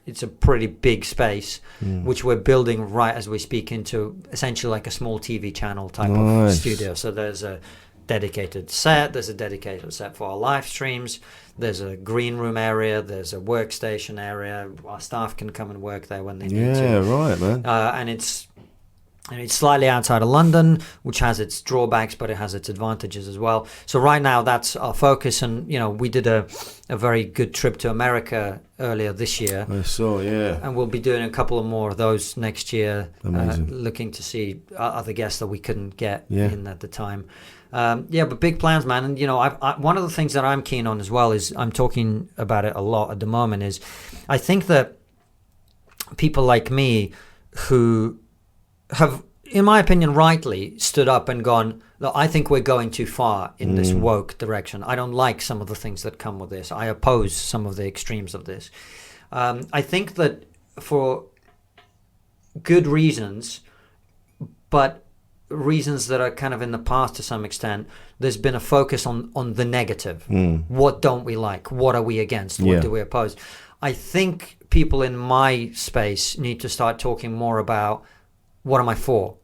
It's a pretty big space, which we're building right as we speak into essentially like a small TV channel type of studio. So there's a dedicated set, there's a dedicated set for our live streams, there's a green room area, there's a workstation area. Our staff can come and work there when they need to. Yeah, right, man. And it's slightly outside of London, which has its drawbacks, but it has its advantages as well. So right now, that's our focus. And, we did a very good trip to America earlier this year. I saw, yeah. And we'll be doing a couple of more of those next year, Amazing. looking to see other guests that we couldn't get in at the time. But big plans, man. And, one of the things that I'm keen on as well is, I'm talking about it a lot at the moment, is I think that people like me who have, in my opinion, rightly stood up and gone, look, I think we're going too far in this woke direction. I don't like some of the things that come with this. I oppose some of the extremes of this. I think that for good reasons, but reasons that are kind of in the past to some extent, there's been a focus on the negative. What don't we like? What are we against? What do we oppose? I think people in my space need to start talking more about, what am I for?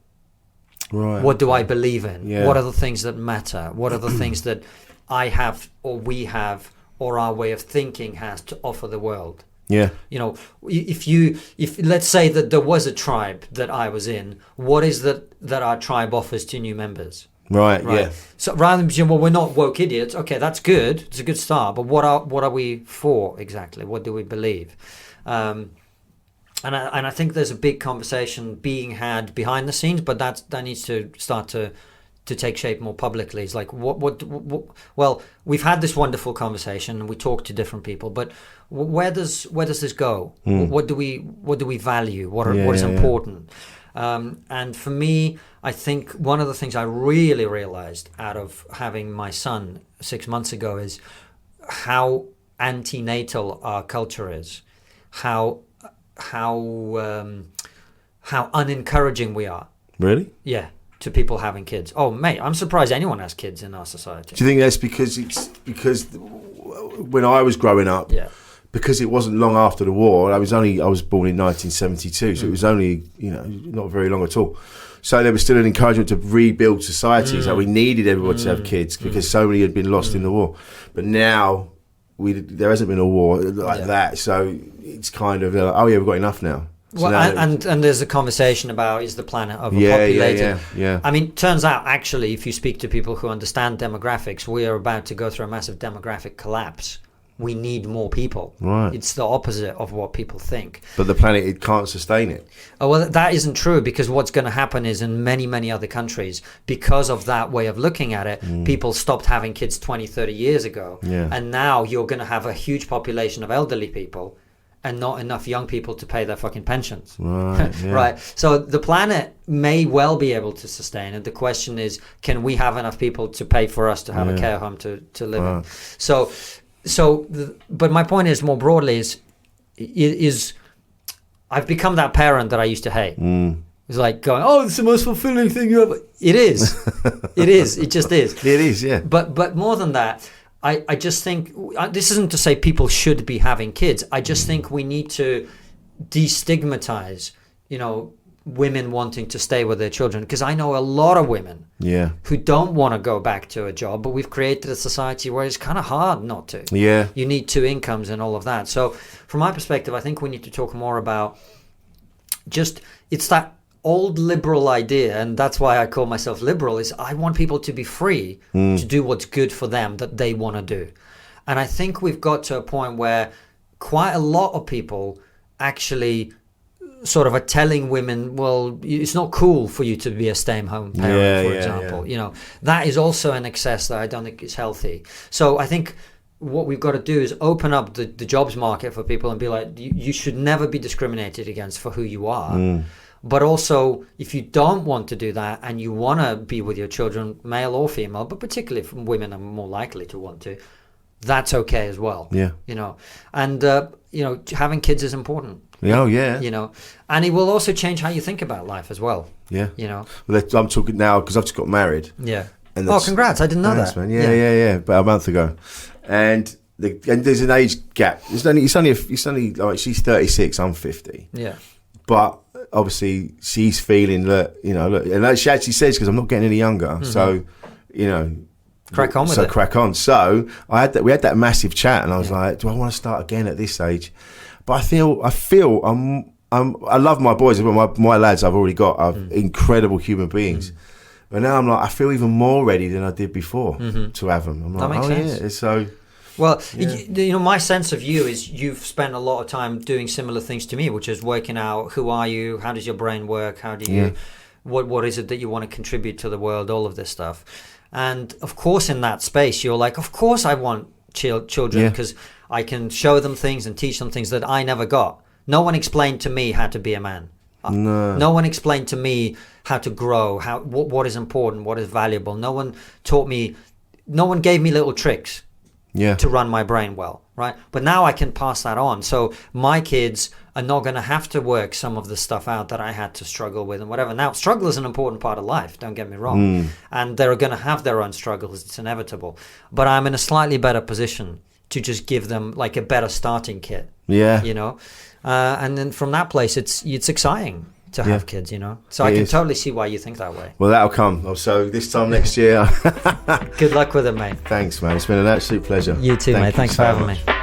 Right. What do I believe in? Yeah. What are the things that matter? What are the things that I have, or we have, or our way of thinking has to offer the world? Yeah. If let's say that there was a tribe that I was in, what is that our tribe offers to new members? Right. Yeah. So rather than saying, well, we're not woke idiots. Okay, that's good. It's a good start. But what are we for exactly? What do we believe? And I think there's a big conversation being had behind the scenes, but that needs to start to take shape more publicly. It's like, what well, we've had this wonderful conversation and we talk to different people, but where does this go? What do we value? What is important? And for me, I think one of the things I really realized out of having my son 6 months ago is how antenatal our culture is, how unencouraging we are. Really? Yeah, to people having kids. Oh, mate, I'm surprised anyone has kids in our society. Do you think that's because when I was growing up, because it wasn't long after the war, I was born in 1972, so it was only, not very long at all. So there was still an encouragement to rebuild society. So we needed everyone to have kids because so many had been lost in the war. But now there hasn't been a war like that, so it's kind of we've got enough now. So and there's a conversation about, is the planet overpopulated? Yeah. I mean, turns out actually, if you speak to people who understand demographics, we are about to go through a massive demographic collapse. We need more people. Right. It's the opposite of what people think. But the planet, it can't sustain it. Oh, well, that isn't true, because what's going to happen is in many, many other countries, because of that way of looking at it, people stopped having kids 20, 30 years ago. Yeah. And now you're going to have a huge population of elderly people and not enough young people to pay their fucking pensions. Right. Yeah. Right. So the planet may well be able to sustain it. The question is, can we have enough people to pay for us to have a care home to live in? But my point is, more broadly, is I've become that parent that I used to hate. It's like going, it's the most fulfilling thing you ever. It is. It is. It just is. It is, yeah. But more than that, I just think, this isn't to say people should be having kids. I just think we need to destigmatize, women wanting to stay with their children, because I know a lot of women who don't want to go back to a job, but we've created a society where it's kind of hard not to. Yeah. You need two incomes and all of that. So from my perspective, I think we need to talk more about it's that old liberal idea, and that's why I call myself liberal, is I want people to be free to do what's good for them, that they want to do. And I think we've got to a point where quite a lot of people actually sort of are telling women, well, it's not cool for you to be a stay-at-home parent, for example. That is also an excess that I don't think is healthy. So I think what we've got to do is open up the jobs market for people and be like, you should never be discriminated against for who you are. But also, if you don't want to do that and you want to be with your children, male or female, but particularly women are more likely to want to, that's okay as well. Yeah. And having kids is important. Oh, yeah. You know, and it will also change how you think about life as well. Yeah. You know. Well, I'm talking now because I've just got married. Yeah. And Oh, congrats! I didn't know thanks, that. Man. Yeah. About a month ago, and there's an age gap. It's only like she's 36, I'm 50. Yeah. But obviously she's feeling that, you know, look, and she actually says, because I'm not getting any younger, so, you know, crack on with it. Crack on. So we had that massive chat, and I was like, do I want to start again at this age? But I feel I love my boys. My lads I've already got are incredible human beings. But now I'm like, I feel even more ready than I did before to have them. I'm like, that makes sense. Yeah. So, well, you know, my sense of you is you've spent a lot of time doing similar things to me, which is working out who are you, how does your brain work, how do you, what is it that you want to contribute to the world, all of this stuff. And of course, in that space, you're like, of course I want children because I can show them things and teach them things that I never got. No one explained to me how to be a man. No one explained to me how to grow, what is important, what is valuable. No one taught me, no one gave me little tricks to run my brain well, right? But now I can pass that on. So my kids are not going to have to work some of the stuff out that I had to struggle with and whatever. Now, struggle is an important part of life, don't get me wrong. And they're going to have their own struggles. It's inevitable. But I'm in a slightly better position to just give them like a better starting kit. Yeah. You know? And then from that place, it's exciting to have kids, you know. So I can totally see why you think that way. Well, that'll come. So this time next year. Good luck with it, mate. Thanks, man. It's been an absolute pleasure. You too, mate. Thanks for having me.